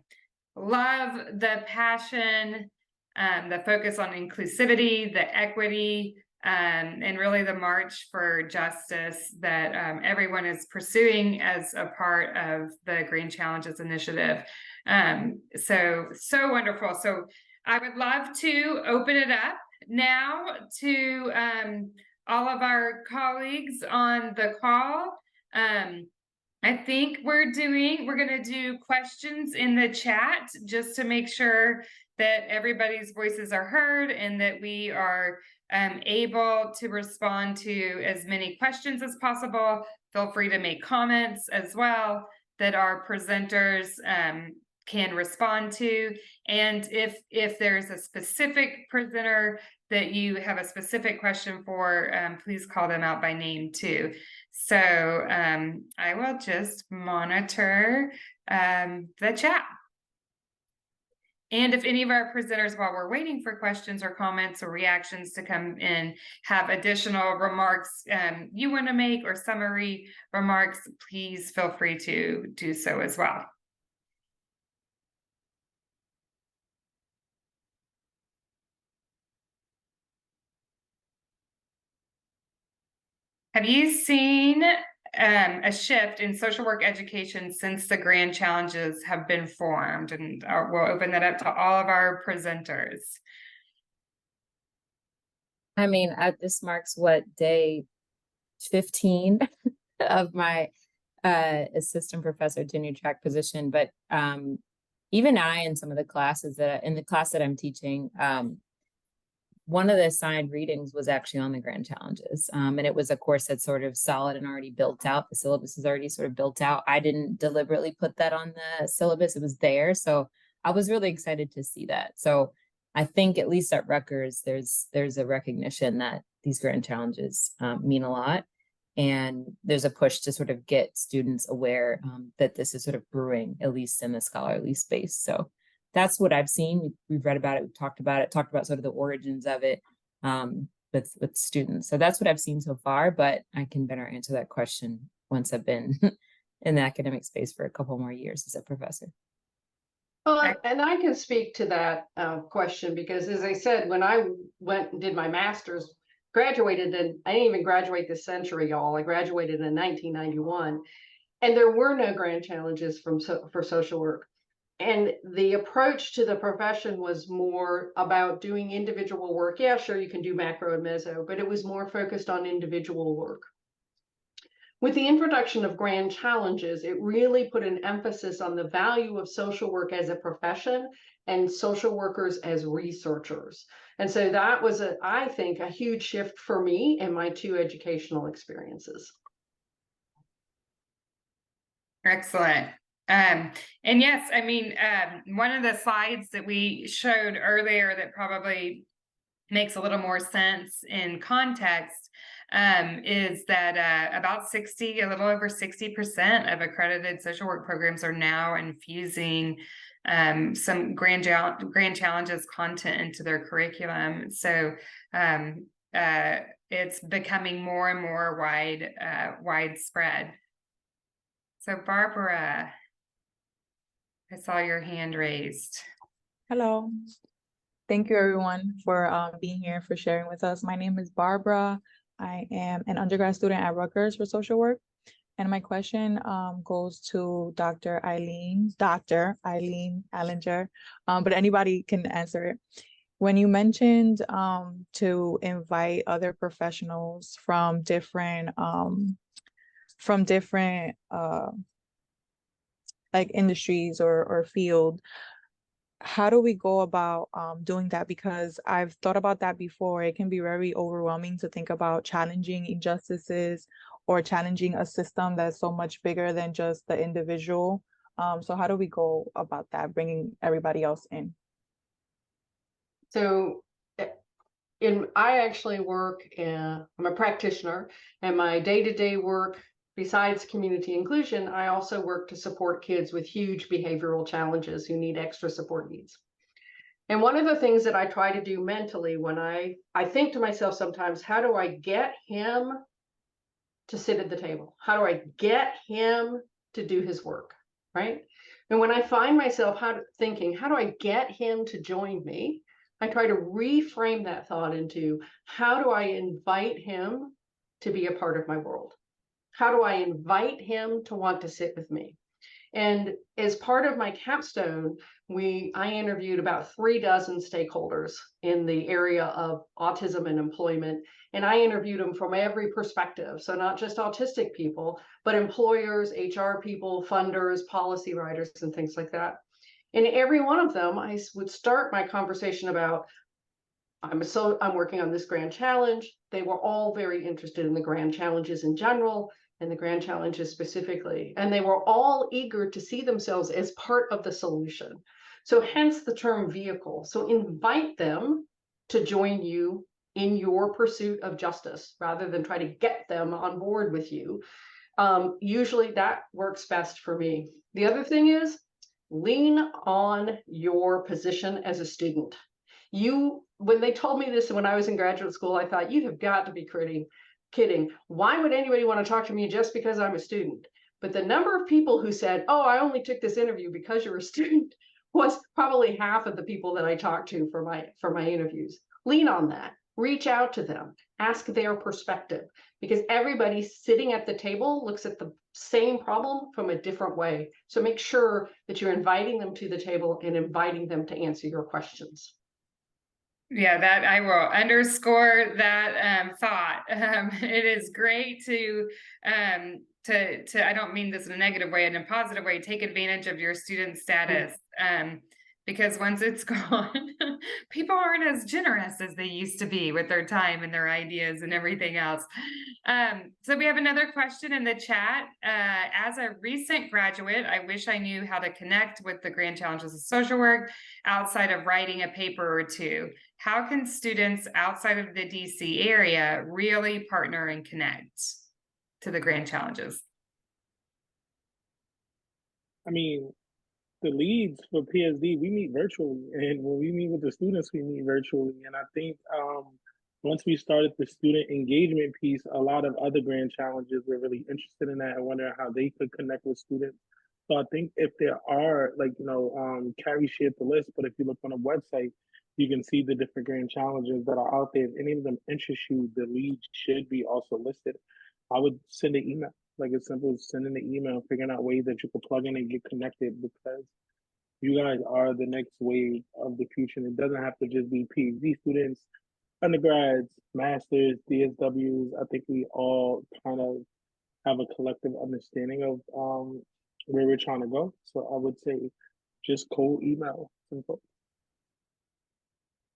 love the passion, the focus on inclusivity, the equity, and really the march for justice that everyone is pursuing as a part of the Grand Challenges Initiative. So wonderful. So I would love to open it up now to all of our colleagues on the call. I think we're going to do questions in the chat just to make sure that everybody's voices are heard and that we are able to respond to as many questions as possible. Feel free to make comments as well that our presenters can respond to. And if there's a specific presenter that you have a specific question for, please call them out by name too. So I will just monitor the chat. And if any of our presenters, while we're waiting for questions or comments or reactions to come in, have additional remarks you want to make or summary remarks, please feel free to do so as well. Have you seen a shift in social work education since the grand challenges have been formed? And we'll open that up to all of our presenters. I mean, this marks what, day 15 of my assistant professor tenure track position. But even I, in some of the classes in the class that I'm teaching, one of the assigned readings was actually on the grand challenges. And it was a course that's sort of solid and already built out. The syllabus is already sort of built out. I didn't deliberately put that on the syllabus. It was there. So I was really excited to see that. So I think at least at Rutgers, there's a recognition that these grand challenges mean a lot. And there's a push to sort of get students aware that this is sort of brewing, at least in the scholarly space. So that's what I've seen. We've read about it. We've talked about sort of the origins of it with students. So that's what I've seen so far, but I can better answer that question once I've been in the academic space for a couple more years as a professor. Well, and I can speak to that question because, as I said, when I went and did my master's, graduated, and I didn't even graduate this century, y'all. I graduated in 1991, and there were no grand challenges for social work. And the approach to the profession was more about doing individual work. Yeah, sure, you can do macro and meso, but it was more focused on individual work. With the introduction of grand challenges, it really put an emphasis on the value of social work as a profession and social workers as researchers. And so that was, I think, a huge shift for me in my 2 educational experiences. Excellent. And yes, I mean, one of the slides that we showed earlier that probably makes a little more sense in context is that about a little over 60% of accredited social work programs are now infusing some grand challenges content into their curriculum. So it's becoming more and more widespread. So Barbara, I saw your hand raised. Hello. Thank you everyone for being here, for sharing with us. My name is Barbara. I am an undergrad student at Rutgers for social work. And my question goes to Dr. Ilene Allinger, but anybody can answer it. When you mentioned to invite other professionals from different like industries or field, how do we go about doing that? Because I've thought about that before. It can be very overwhelming to think about challenging injustices or challenging a system that's so much bigger than just the individual. So how do we go about that, bringing everybody else in? So I actually work I'm a practitioner, and my day-to-day work, besides community inclusion, I also work to support kids with huge behavioral challenges who need extra support needs. And one of the things that I try to do mentally when I think to myself sometimes, how do I get him to sit at the table? How do I get him to do his work, right? And when I find myself thinking, how do I get him to join me? I try to reframe that thought into, how do I invite him to be a part of my world? How do I invite him to want to sit with me? And as part of my capstone, I interviewed about 36 stakeholders in the area of autism and employment. And I interviewed them from every perspective. So not just autistic people, but employers, HR people, funders, policy writers, and things like that. And every one of them, I would start my conversation about, I'm working on this grand challenge. They were all very interested in the grand challenges in general and the grand challenges specifically. And they were all eager to see themselves as part of the solution. So hence the term vehicle. So invite them to join you in your pursuit of justice rather than try to get them on board with you. Usually that works best for me. The other thing is, lean on your position as a student. When they told me this when I was in graduate school, I thought, you have got to be kidding. Why would anybody want to talk to me just because I'm a student? But the number of people who said, oh, I only took this interview because you're a student, was probably half of the people that I talked to for my interviews. Lean on that. Reach out to them. Ask their perspective, because everybody sitting at the table looks at the same problem from a different way. So make sure that you're inviting them to the table and inviting them to answer your questions. Yeah, that I will underscore that thought. It is great to I don't mean this in a negative way, in a positive way, take advantage of your student status. Because once it's gone, people aren't as generous as they used to be with their time and their ideas and everything else. So we have another question in the chat. As a recent graduate, I wish I knew how to connect with the grand challenges of social work outside of writing a paper or two. How can students outside of the DC area really partner and connect to the grand challenges? I mean, the leads for PSD, we meet virtually, and when we meet with the students, we meet virtually. And I think once we started the student engagement piece, a lot of other grand challenges were really interested in that and wondering how they could connect with students. So I think if there are, like, Carrie shared the list, but if you look on the website, you can see the different grand challenges that are out there. If any of them interest you, the leads should be also listed. I would send an email. Like, as simple as sending an email, figuring out ways that you can plug in and get connected, because you guys are the next wave of the future. And it doesn't have to just be PhD students, undergrads, masters, DSWs. I think we all kind of have a collective understanding of where we're trying to go. So I would say just cold email. Simple.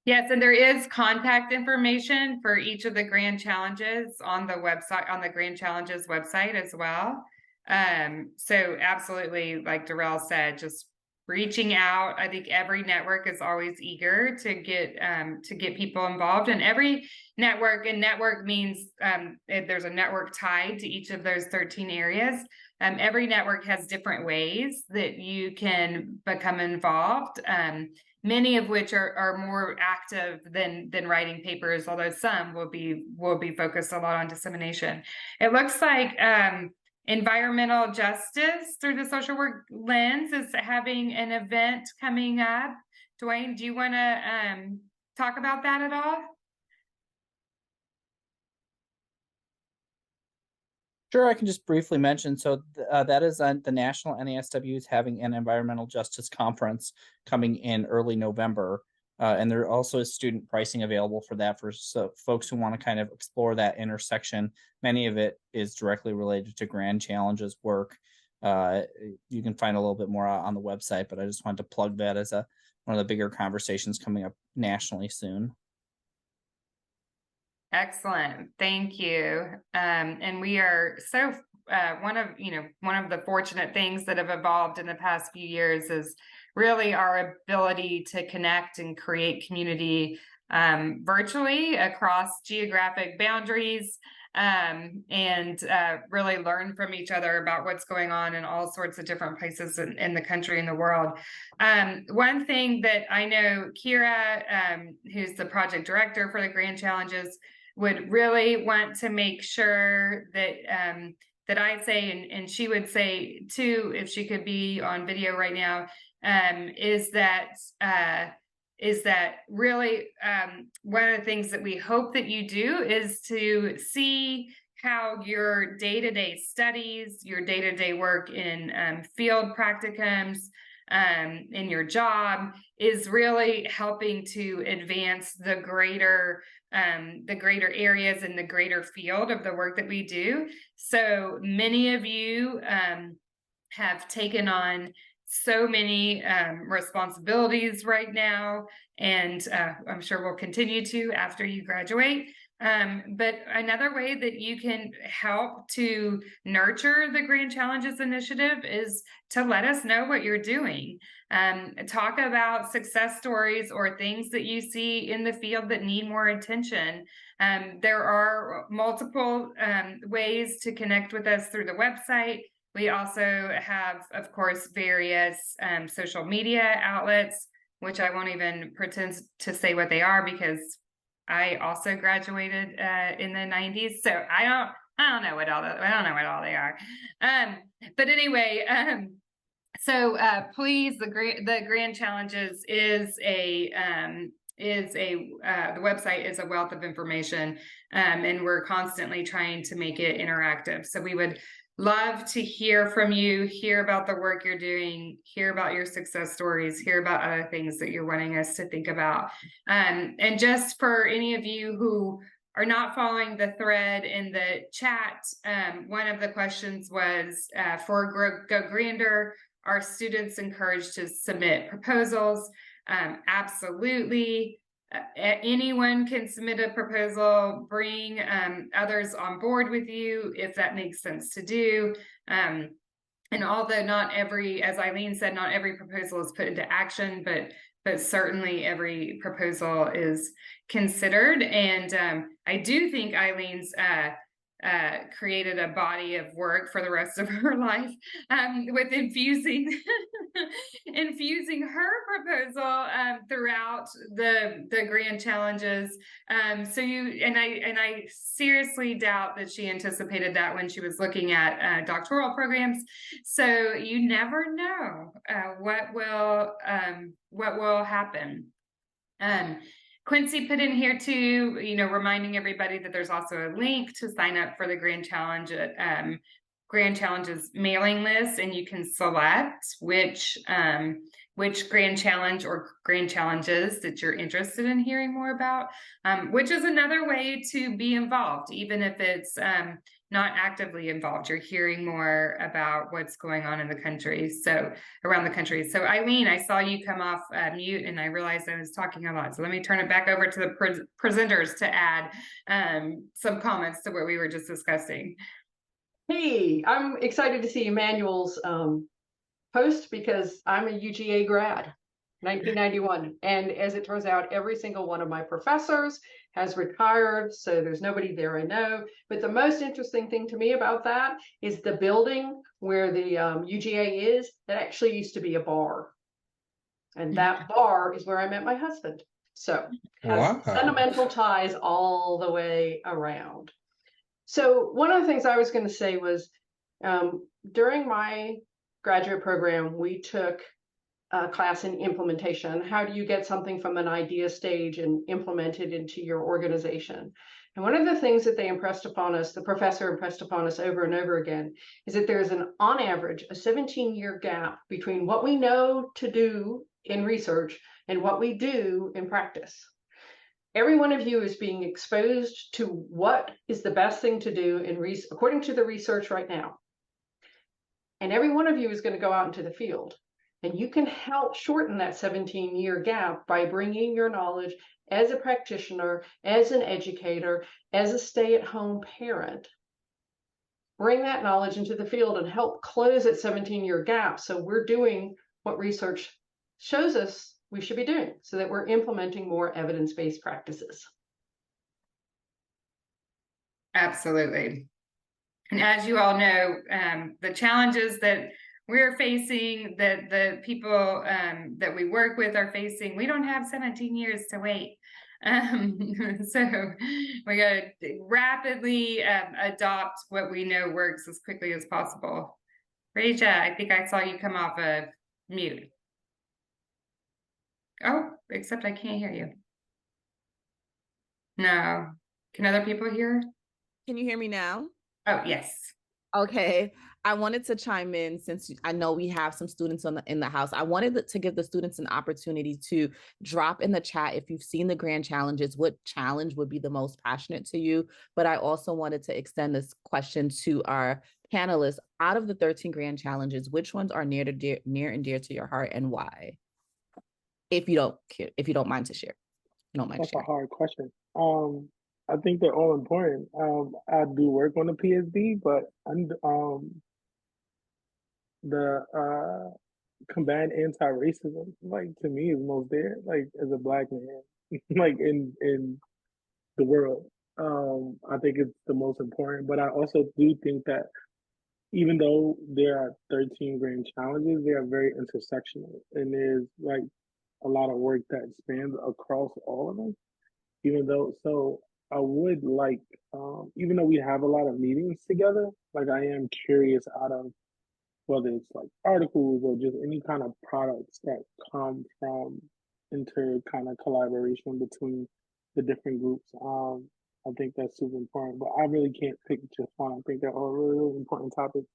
Yes, and there is contact information for each of the grand challenges on the website, on the grand challenges website as well. So absolutely, like Durrell said, just reaching out. I think every network is always eager to get people involved, and every network, and network means if there's a network tied to each of those 13 areas. Every network has different ways that you can become involved. Many of which are more active than writing papers, although some will be focused a lot on dissemination. It looks like environmental justice through the social work lens is having an event coming up. Dwayne, do you want to talk about that at all? Sure, I can just briefly mention. So that is the National NASW is having an environmental justice conference coming in early November. And there also is student pricing available for that for folks who want to kind of explore that intersection. Many of it is directly related to Grand Challenge's work. You can find a little bit more on the website, but I just wanted to plug that as one of the bigger conversations coming up nationally soon. Excellent. Thank you. And we are so one of the fortunate things that have evolved in the past few years is really our ability to connect and create community virtually across geographic boundaries, and really learn from each other about what's going on in all sorts of different places in the country and the world. One thing that I know Kira, who's the project director for the Grand Challenges, would really want to make sure that that I say, and she would say too, if she could be on video right now, is that really one of the things that we hope that you do is to see how your day-to-day studies, your day-to-day work in field practicums, in your job is really helping to advance the greater areas and the greater field of the work that we do. So many of you have taken on so many responsibilities right now, and I'm sure we'll continue to after you graduate. But another way that you can help to nurture the Grand Challenges Initiative is to let us know what you're doing. Talk about success stories or things that you see in the field that need more attention. There are multiple ways to connect with us through the website. We also have, of course, various social media outlets, which I won't even pretend to say what they are because I also graduated in the 90s, so I don't know what all they are. But anyway, so please, the Grand Challenges is the website is a wealth of information, and we're constantly trying to make it interactive. So we would love to hear from you, hear about the work you're doing, hear about your success stories, hear about other things that you're wanting us to think about. And just for any of you who are not following the thread in the chat, one of the questions was for Go Grander, are students encouraged to submit proposals? Absolutely. Anyone can submit a proposal, bring others on board with you if that makes sense to do. And although not every, as Ilene said, not every proposal is put into action, but certainly every proposal is considered. And I do think Ilene's created a body of work for the rest of her life with infusing her proposal throughout the Grand Challenges. So I seriously doubt that she anticipated that when she was looking at doctoral programs. So you never know what will happen. Quincy put in here too, reminding everybody that there's also a link to sign up for the Grand Challenge, Grand Challenges mailing list, and you can select which Grand Challenge or Grand Challenges that you're interested in hearing more about, which is another way to be involved, even if it's not actively involved. You're hearing more about what's going on in the country, so around the country. So Ilene, I saw you come off mute and I realized I was talking a lot. So let me turn it back over to the presenters to add some comments to what we were just discussing. Hey, I'm excited to see Emmanuel's post because I'm a UGA grad, 1991. And as it turns out, every single one of my professors has retired, so there's nobody there I know. But the most interesting thing to me about that is the building where the UGA is, that actually used to be a bar. And that bar is where I met my husband. So has sentimental ties all the way around. So one of the things I was going to say was, During my graduate program, we took a class in implementation. How do you get something from an idea stage and implement it into your organization? And one of the things that they impressed upon us, the professor impressed upon us over and over again, is that there's on average, a 17-year gap between what we know to do in research and what we do in practice. Every one of you is being exposed to what is the best thing to do according to the research right now. And every one of you is going to go out into the field. And you can help shorten that 17-year gap by bringing your knowledge as a practitioner, as an educator, as a stay-at-home parent. Bring that knowledge into the field and help close that 17-year gap. So we're doing what research shows us we should be doing so that we're implementing more evidence-based practices. Absolutely. And as you all know, the challenges that we're facing, that the people that we work with are facing, we don't have 17 years to wait. So we got to rapidly adopt what we know works as quickly as possible. Raja, I think I saw you come off of mute. Oh, except I can't hear you. No. Can other people hear? Can you hear me now? Oh, yes. Okay. I wanted to chime in since I know we have some students in the house. I wanted to give the students an opportunity to drop in the chat if you've seen the grand challenges, what challenge would be the most passionate to you. But I also wanted to extend this question to our panelists. Out of the 13 grand challenges, which ones are near and dear to your heart and why? If you don't mind to share. That's a hard question. I think they're all important. I do work on the PSD, but the combat anti-racism, like, to me, is most there, like, as a Black man, like, in the world. I think it's the most important, but I also do think that even though there are 13 grand challenges, they are very intersectional, and there's like a lot of work that spans across all of them. So I would like, even though we have a lot of meetings together, like, I am curious out of whether it's like articles or just any kind of products that come from kind of collaboration between the different groups. I think that's super important, but I really can't pick just one. I think they're all really, really important topics.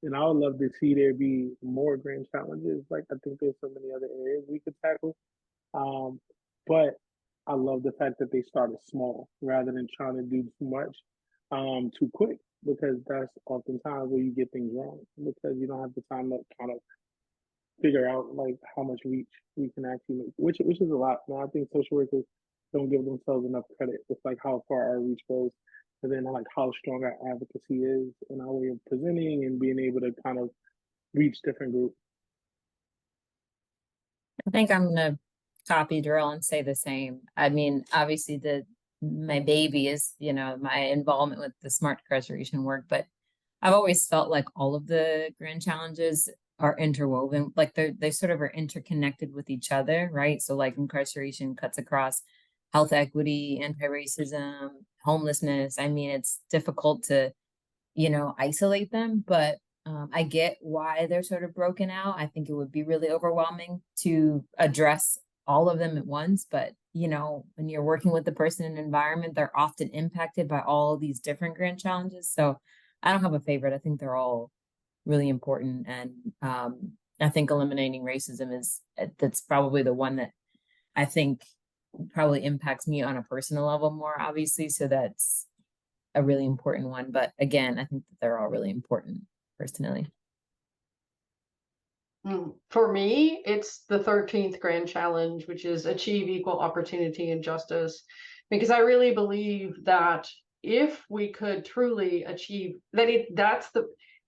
And I would love to see there be more grand challenges. Like, I think there's so many other areas we could tackle. But I love the fact that they started small rather than trying to do too much too quick, because that's oftentimes where you get things wrong, because you don't have the time to kind of figure out like how much reach we can actually make, which is a lot. Now, I think social workers don't give themselves enough credit with like how far our reach goes, and then like how strong our advocacy is and our way of presenting and being able to kind of reach different groups. I think I'm gonna copy Durrell and say the same. I mean, obviously my baby is, my involvement with the smart incarceration work, but I've always felt like all of the grand challenges are interwoven, like they sort of are interconnected with each other, right? So like incarceration cuts across health equity, anti-racism, homelessness. I mean, it's difficult to, isolate them, but I get why they're sort of broken out. I think it would be really overwhelming to address all of them at once, but when you're working with the person in an environment, they're often impacted by all these different grand challenges. So I don't have a favorite. I think they're all really important. And I think eliminating racism that's probably the one that I think probably impacts me on a personal level more, obviously. So that's a really important one. But again, I think that they're all really important personally. For me, it's the 13th grand challenge, which is achieve equal opportunity and justice, because I really believe that if we could truly achieve that,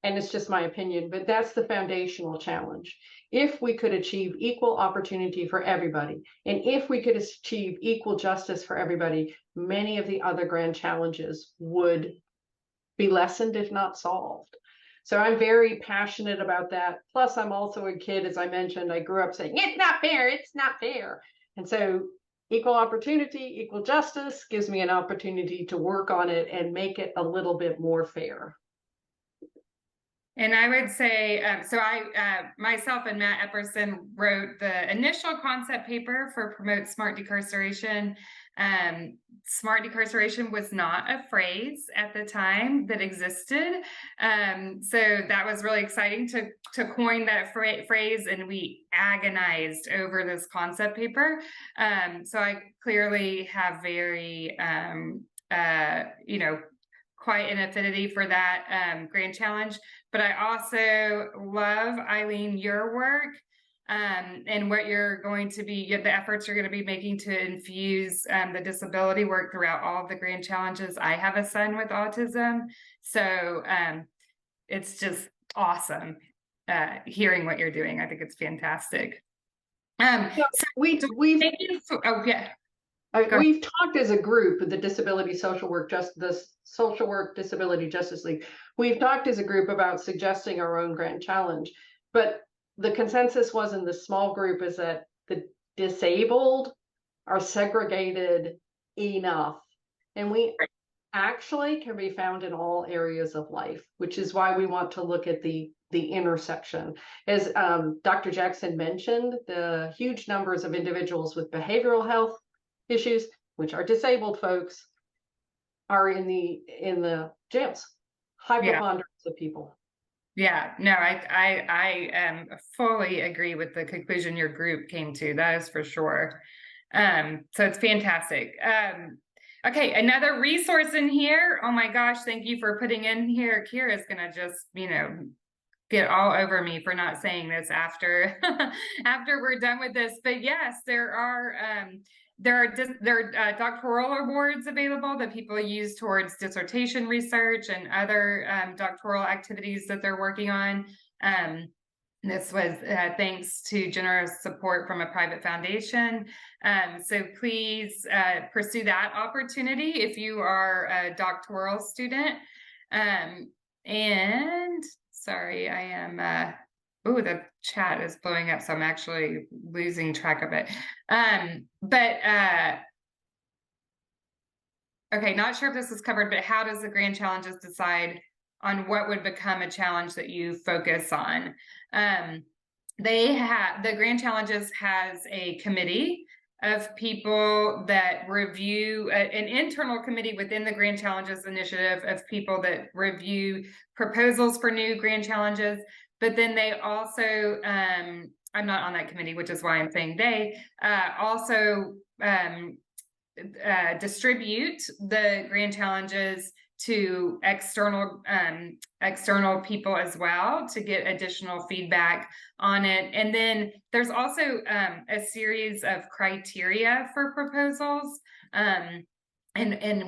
and it's just my opinion, but that's the foundational challenge. If we could achieve equal opportunity for everybody, and if we could achieve equal justice for everybody, many of the other grand challenges would be lessened, if not solved. So I'm very passionate about that. Plus, I'm also a kid, as I mentioned, I grew up saying, it's not fair, it's not fair. And so equal opportunity, equal justice gives me an opportunity to work on it and make it a little bit more fair. And I would say, so myself and Matt Epperson wrote the initial concept paper for Promote Smart Decarceration. Smart decarceration was not a phrase at the time that existed. So that was really exciting to coin that phrase, and we agonized over this concept paper. So I clearly have very, quite an affinity for that grand challenge. But I also love, Ilene, your work and what you're going to be, the efforts you're going to be making to infuse the disability work throughout all of the grand challenges. I have a son with autism, so it's just awesome hearing what you're doing. I think it's fantastic. So we've thank you for, oh yeah. We've talked as a group, the Disability Social Work, the Social Work Disability Justice League. We've talked as a group about suggesting our own grand challenge, but the consensus was in the small group is that the disabled are segregated enough, and we actually can be found in all areas of life, which is why we want to look at the intersection. As Dr. Jackson mentioned, the huge numbers of individuals with behavioral health issues, which are disabled folks, are in the jails. High preponderance of people. Yeah, no, I fully agree with the conclusion your group came to. That is for sure. So it's fantastic. Okay, another resource in here. Oh my gosh, thank you for putting in here. Kira's gonna just, get all over me for not saying this after after we're done with this. But yes, there are doctoral awards available that people use towards dissertation research and other doctoral activities that they're working on. This was thanks to generous support from a private foundation. So please pursue that opportunity if you are a doctoral student. And sorry, I am, oh, the chat is blowing up, so I'm actually losing track of it. Okay, not sure if this is covered, but how does the Grand Challenges decide on what would become a challenge that you focus on? The Grand Challenges has a committee of people that review, an internal committee within the Grand Challenges initiative of people that review proposals for new Grand Challenges. But then they also, I'm not on that committee, which is why I'm saying they also distribute the Grand Challenges to external people as well to get additional feedback on it. And then there's also a series of criteria for proposals and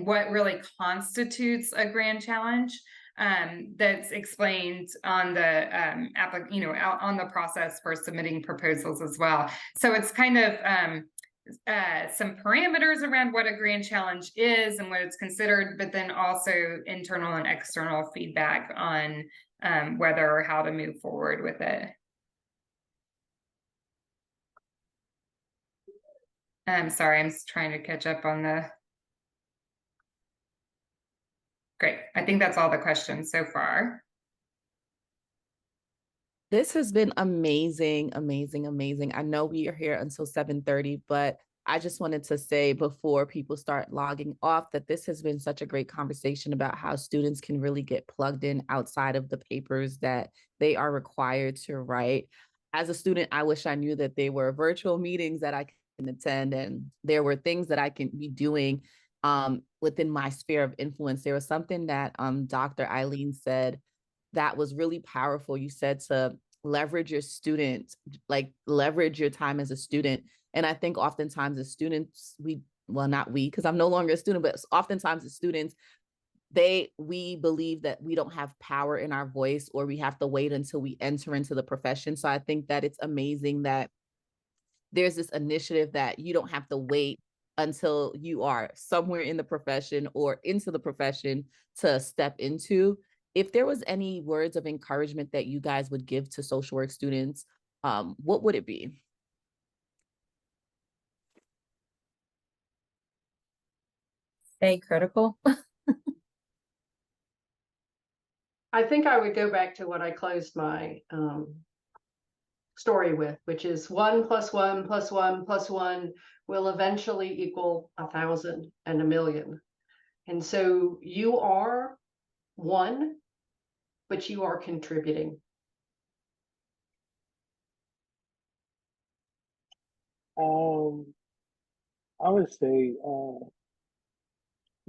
what really constitutes a grand challenge that's explained on the on the process for submitting proposals as well. So it's kind of some parameters around what a grand challenge is and what it's considered, but then also internal and external feedback on whether or how to move forward with it. I'm sorry, I'm just trying to catch up on the. Great, I think that's all the questions so far. This has been amazing, amazing, amazing. I know we are here until 7:30, but I just wanted to say before people start logging off that this has been such a great conversation about how students can really get plugged in outside of the papers that they are required to write. As a student, I wish I knew that there were virtual meetings that I can attend and there were things that I can be doing within my sphere of influence. There was something that Dr. Ilene said that was really powerful. You said to leverage your student, like leverage your time as a student. And I think oftentimes as students, not we, because I'm no longer a student, but oftentimes as students, we believe that we don't have power in our voice or we have to wait until we enter into the profession. So I think that it's amazing that there's this initiative that you don't have to wait until you are somewhere in the profession or into the profession to step into. If there was any words of encouragement that you guys would give to social work students, what would it be? Stay critical. I think I would go back to what I closed my story with, which is 1 + 1 + 1 + 1 will eventually equal 1,000 and 1,000,000. And so you are one, but you are contributing. I would say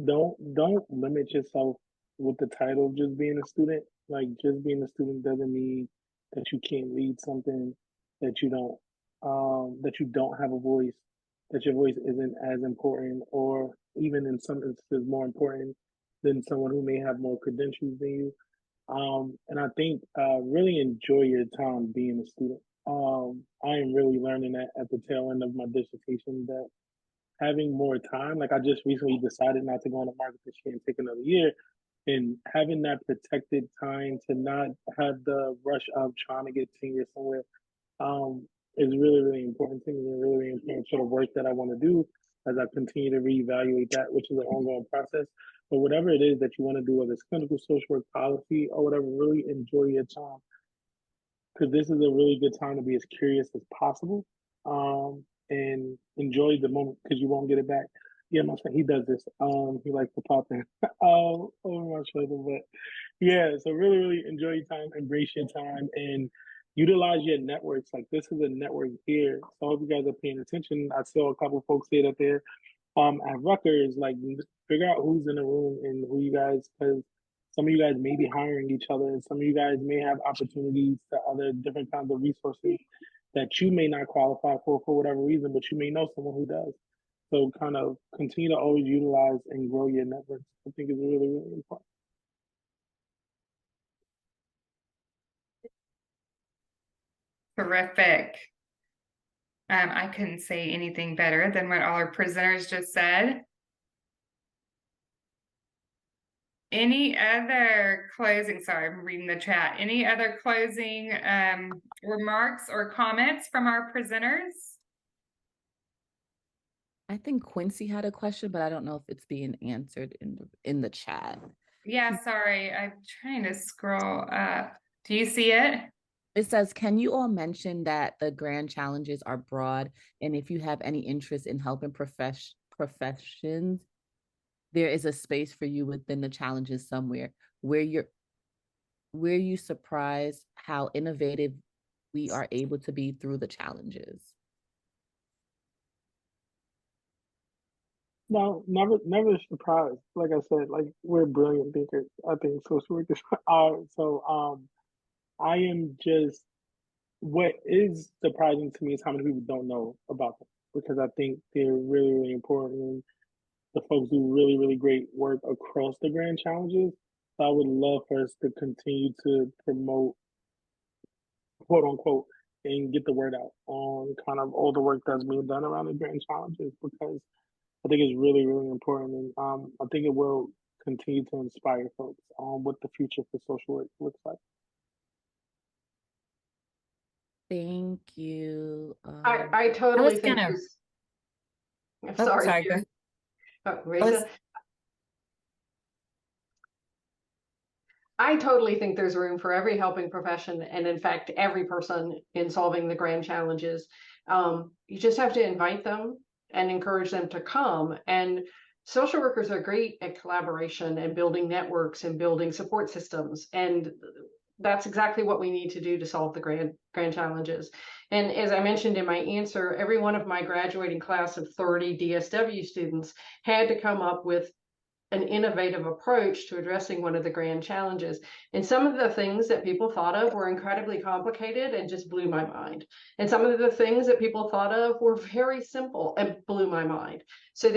don't limit yourself with the title of just being a student. Like just being a student doesn't mean that you can't read something, that you don't have a voice, that your voice isn't as important, or even in some instances more important than someone who may have more credentials than you. And I think really enjoy your time being a student. I am really learning that at the tail end of my dissertation, that having more time, like I just recently decided not to go on the market this year and take another year, and having that protected time to not have the rush of trying to get tenure somewhere is really, really important to me, and really, really important for the work that I want to do as I continue to reevaluate that, which is an ongoing process. But whatever it is that you want to do, whether it's clinical social work, policy, or whatever, really enjoy your time, because this is a really good time to be as curious as possible, and enjoy the moment because you won't get it back. Yeah, my friend, he does this. He likes to pop in over my shoulder, but yeah. So really, really enjoy your time, embrace your time, and utilize your networks. Like this is a network here, so I hope you guys are paying attention. I saw a couple of folks say that they're at Rutgers. Like figure out who's in the room and who you guys, because some of you guys may be hiring each other, and some of you guys may have opportunities to other different kinds of resources that you may not qualify for whatever reason, but you may know someone who does. So kind of continue to always utilize and grow your networks. I think is really, really important. Terrific. I couldn't say anything better than what all our presenters just said. Any other closing, sorry, I'm reading the chat. Any other closing remarks or comments from our presenters? I think Quincy had a question, but I don't know if it's being answered in the chat. Yeah, sorry, I'm trying to scroll up. Do you see it? It says, can you all mention that the grand challenges are broad, and if you have any interest in helping professions, there is a space for you within the challenges somewhere. Were you surprised how innovative we are able to be through the challenges? No, never surprised. Like I said, like we're brilliant thinkers. I think social workers are. So I am just, what is surprising to me is how many people don't know about them, because I think they're really, really important. And the folks do really, really great work across the grand challenges. So I would love for us to continue to promote, quote unquote, and get the word out on kind of all the work that's being done around the grand challenges, because I think it's really, really important. And I think it will continue to inspire folks on what the future for social work looks like. Thank you. I totally think gonna- this. I'm Oh, sorry. sorry, go ahead. Reza? I totally think there's room for every helping profession, and in fact, every person in solving the grand challenges. You just have to invite them and encourage them to come. And social workers are great at collaboration and building networks and building support systems. And that's exactly what we need to do to solve the grand challenges. And as I mentioned in my answer, every one of my graduating class of 30 DSW students had to come up with an innovative approach to addressing one of the grand challenges. And some of the things that people thought of were incredibly complicated and just blew my mind. And some of the things that people thought of were very simple and blew my mind. So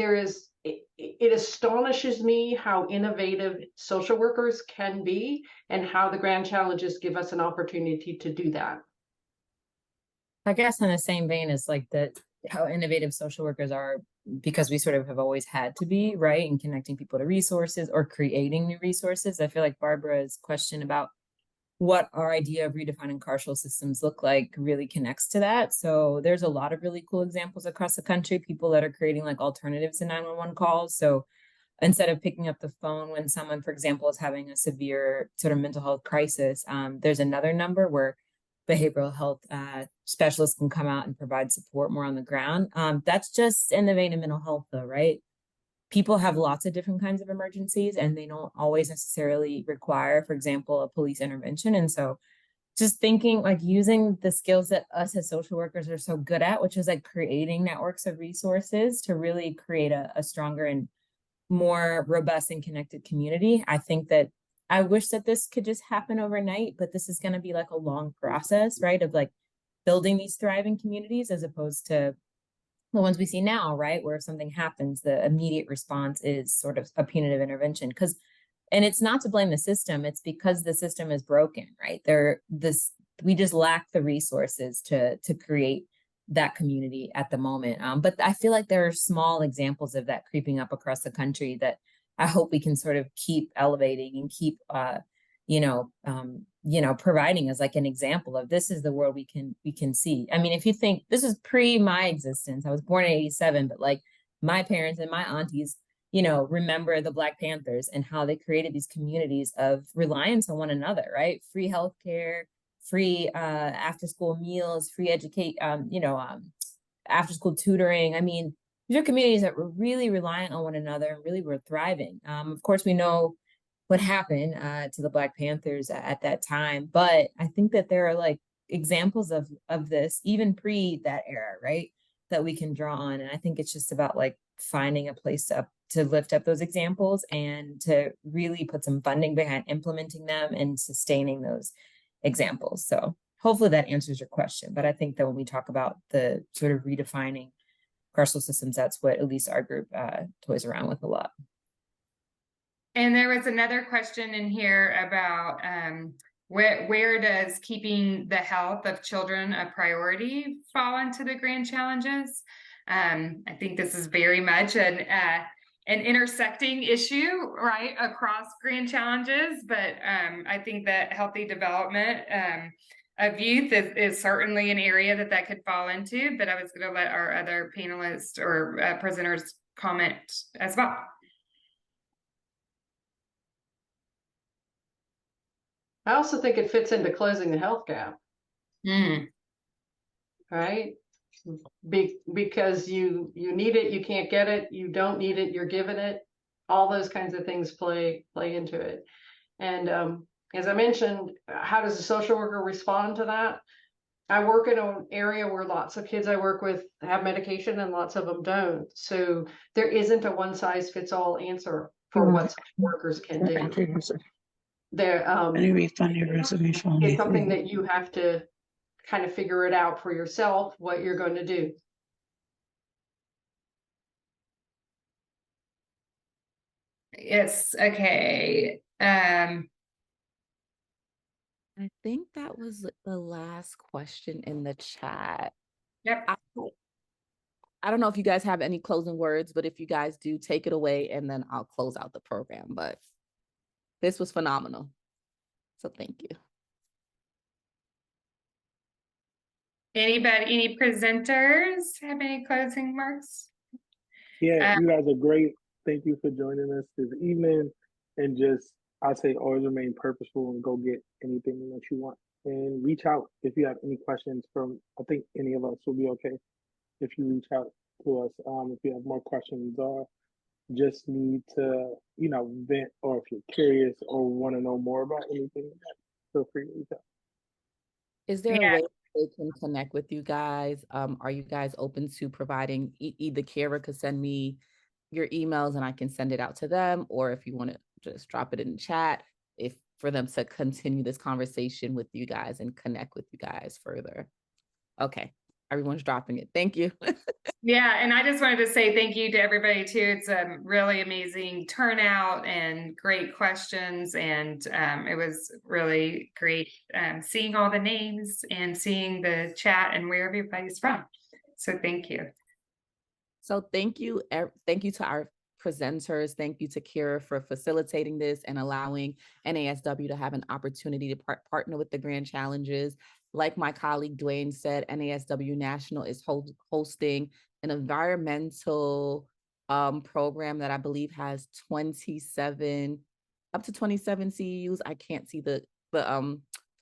it astonishes me how innovative social workers can be, and how the grand challenges give us an opportunity to do that. I guess in the same vein as like how innovative social workers are, because we sort of have always had to be, right, in connecting people to resources or creating new resources. I feel like Barbara's question about what our idea of redefining carceral systems look like really connects to that. So there's a lot of really cool examples across the country, people that are creating like alternatives to 911 calls. So instead of picking up the phone when someone, for example, is having a severe sort of mental health crisis, there's another number where behavioral health specialists can come out and provide support more on the ground. That's just in the vein of mental health though, right? People have lots of different kinds of emergencies and they don't always necessarily require, for example, a police intervention. And so just thinking like using the skills that us as social workers are so good at, which is like creating networks of resources to really create a stronger and more robust and connected community. I think that I wish that this could just happen overnight, but this is going to be like a long process, right? Of like building these thriving communities as opposed to the ones we see now, right? Where if something happens, the immediate response is sort of a punitive intervention. And it's not to blame the system, it's because the system is broken, right? We just lack the resources to create that community at the moment. But I feel like there are small examples of that creeping up across the country that I hope we can sort of keep elevating and keep providing as like an example of this is the world we can see. I mean, if you think this is pre my existence, I was born in 87, but like my parents and my aunties, remember the Black Panthers and how they created these communities of reliance on one another, right? Free healthcare, free after school meals, free after school tutoring. I mean, these are communities that were really reliant on one another and really were thriving. Of course, we know what happened to the Black Panthers at that time, but I think that there are like examples of this even pre that era, right? That we can draw on. And I think it's just about like finding a place to lift up those examples and to really put some funding behind implementing them and sustaining those examples. So hopefully that answers your question. But I think that when we talk about the sort of redefining carceral systems, that's what at least our group toys around with a lot. And there was another question in here about where does keeping the health of children a priority fall into the grand challenges? I think this is very much an intersecting issue, right, across grand challenges. But I think that healthy development of youth is certainly an area that could fall into. But I was going to let our other panelists or presenters comment as well. I also think it fits into closing the health gap. Right? Because you need it, you can't get it, you don't need it, you're given it. All those kinds of things play into it. And as I mentioned, how does a social worker respond to that? I work in an area where lots of kids I work with have medication and lots of them don't. So there isn't a one size fits all answer for what social workers can do. It's something that you have to kind of figure it out for yourself, what you're going to do. Yes. Okay. I think that was the last question in the chat. Yep. I don't know if you guys have any closing words, but if you guys do, take it away and then I'll close out the program. But this was phenomenal. So thank you. Anybody, any presenters have any closing remarks? Yeah, you guys are great. Thank you for joining us this evening. And just, I'd say always remain purposeful and go get anything that you want. And reach out if you have any questions from, I think any of us will be okay if you reach out to us. If you have more questions or just need to, vent, or if you're curious or want to know more about anything, feel free to reach out. Is there a way they can connect with you guys? Are you guys open to providing either Kara could send me your emails and I can send it out to them, or if you want to just drop it in the chat, if for them to continue this conversation with you guys and connect with you guys further. Okay, everyone's dropping it. Thank you. Yeah, and I just wanted to say thank you to everybody too. It's a really amazing turnout and great questions, and it was really great seeing all the names and seeing the chat and where everybody's from. So thank you. So thank you to our presenters. Thank you to Kira for facilitating this and allowing NASW to have an opportunity to partner with the Grand Challenges. Like my colleague Dwayne said, NASW National is hosting an environmental program that I believe has 27, up to 27 CEUs. I can't see the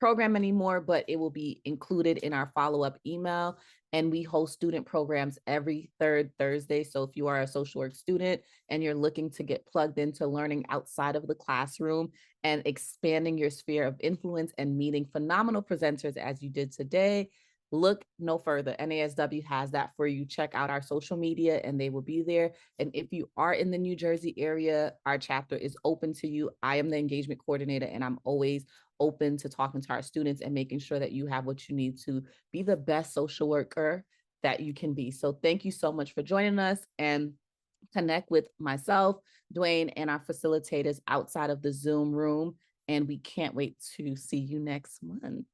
program anymore, but it will be included in our follow-up email. And we host student programs every third Thursday. So if you are a social work student and you're looking to get plugged into learning outside of the classroom and expanding your sphere of influence and meeting phenomenal presenters as you did today, look no further. NASW has that for you. Check out our social media and they will be there. And if you are in the New Jersey area, our chapter is open to you. I am the engagement coordinator and I'm always open to talking to our students and making sure that you have what you need to be the best social worker that you can be. So thank you so much for joining us, and connect with myself, Dwayne, and our facilitators outside of the Zoom room. And we can't wait to see you next month.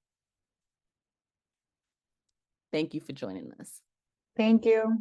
Thank you for joining us. Thank you.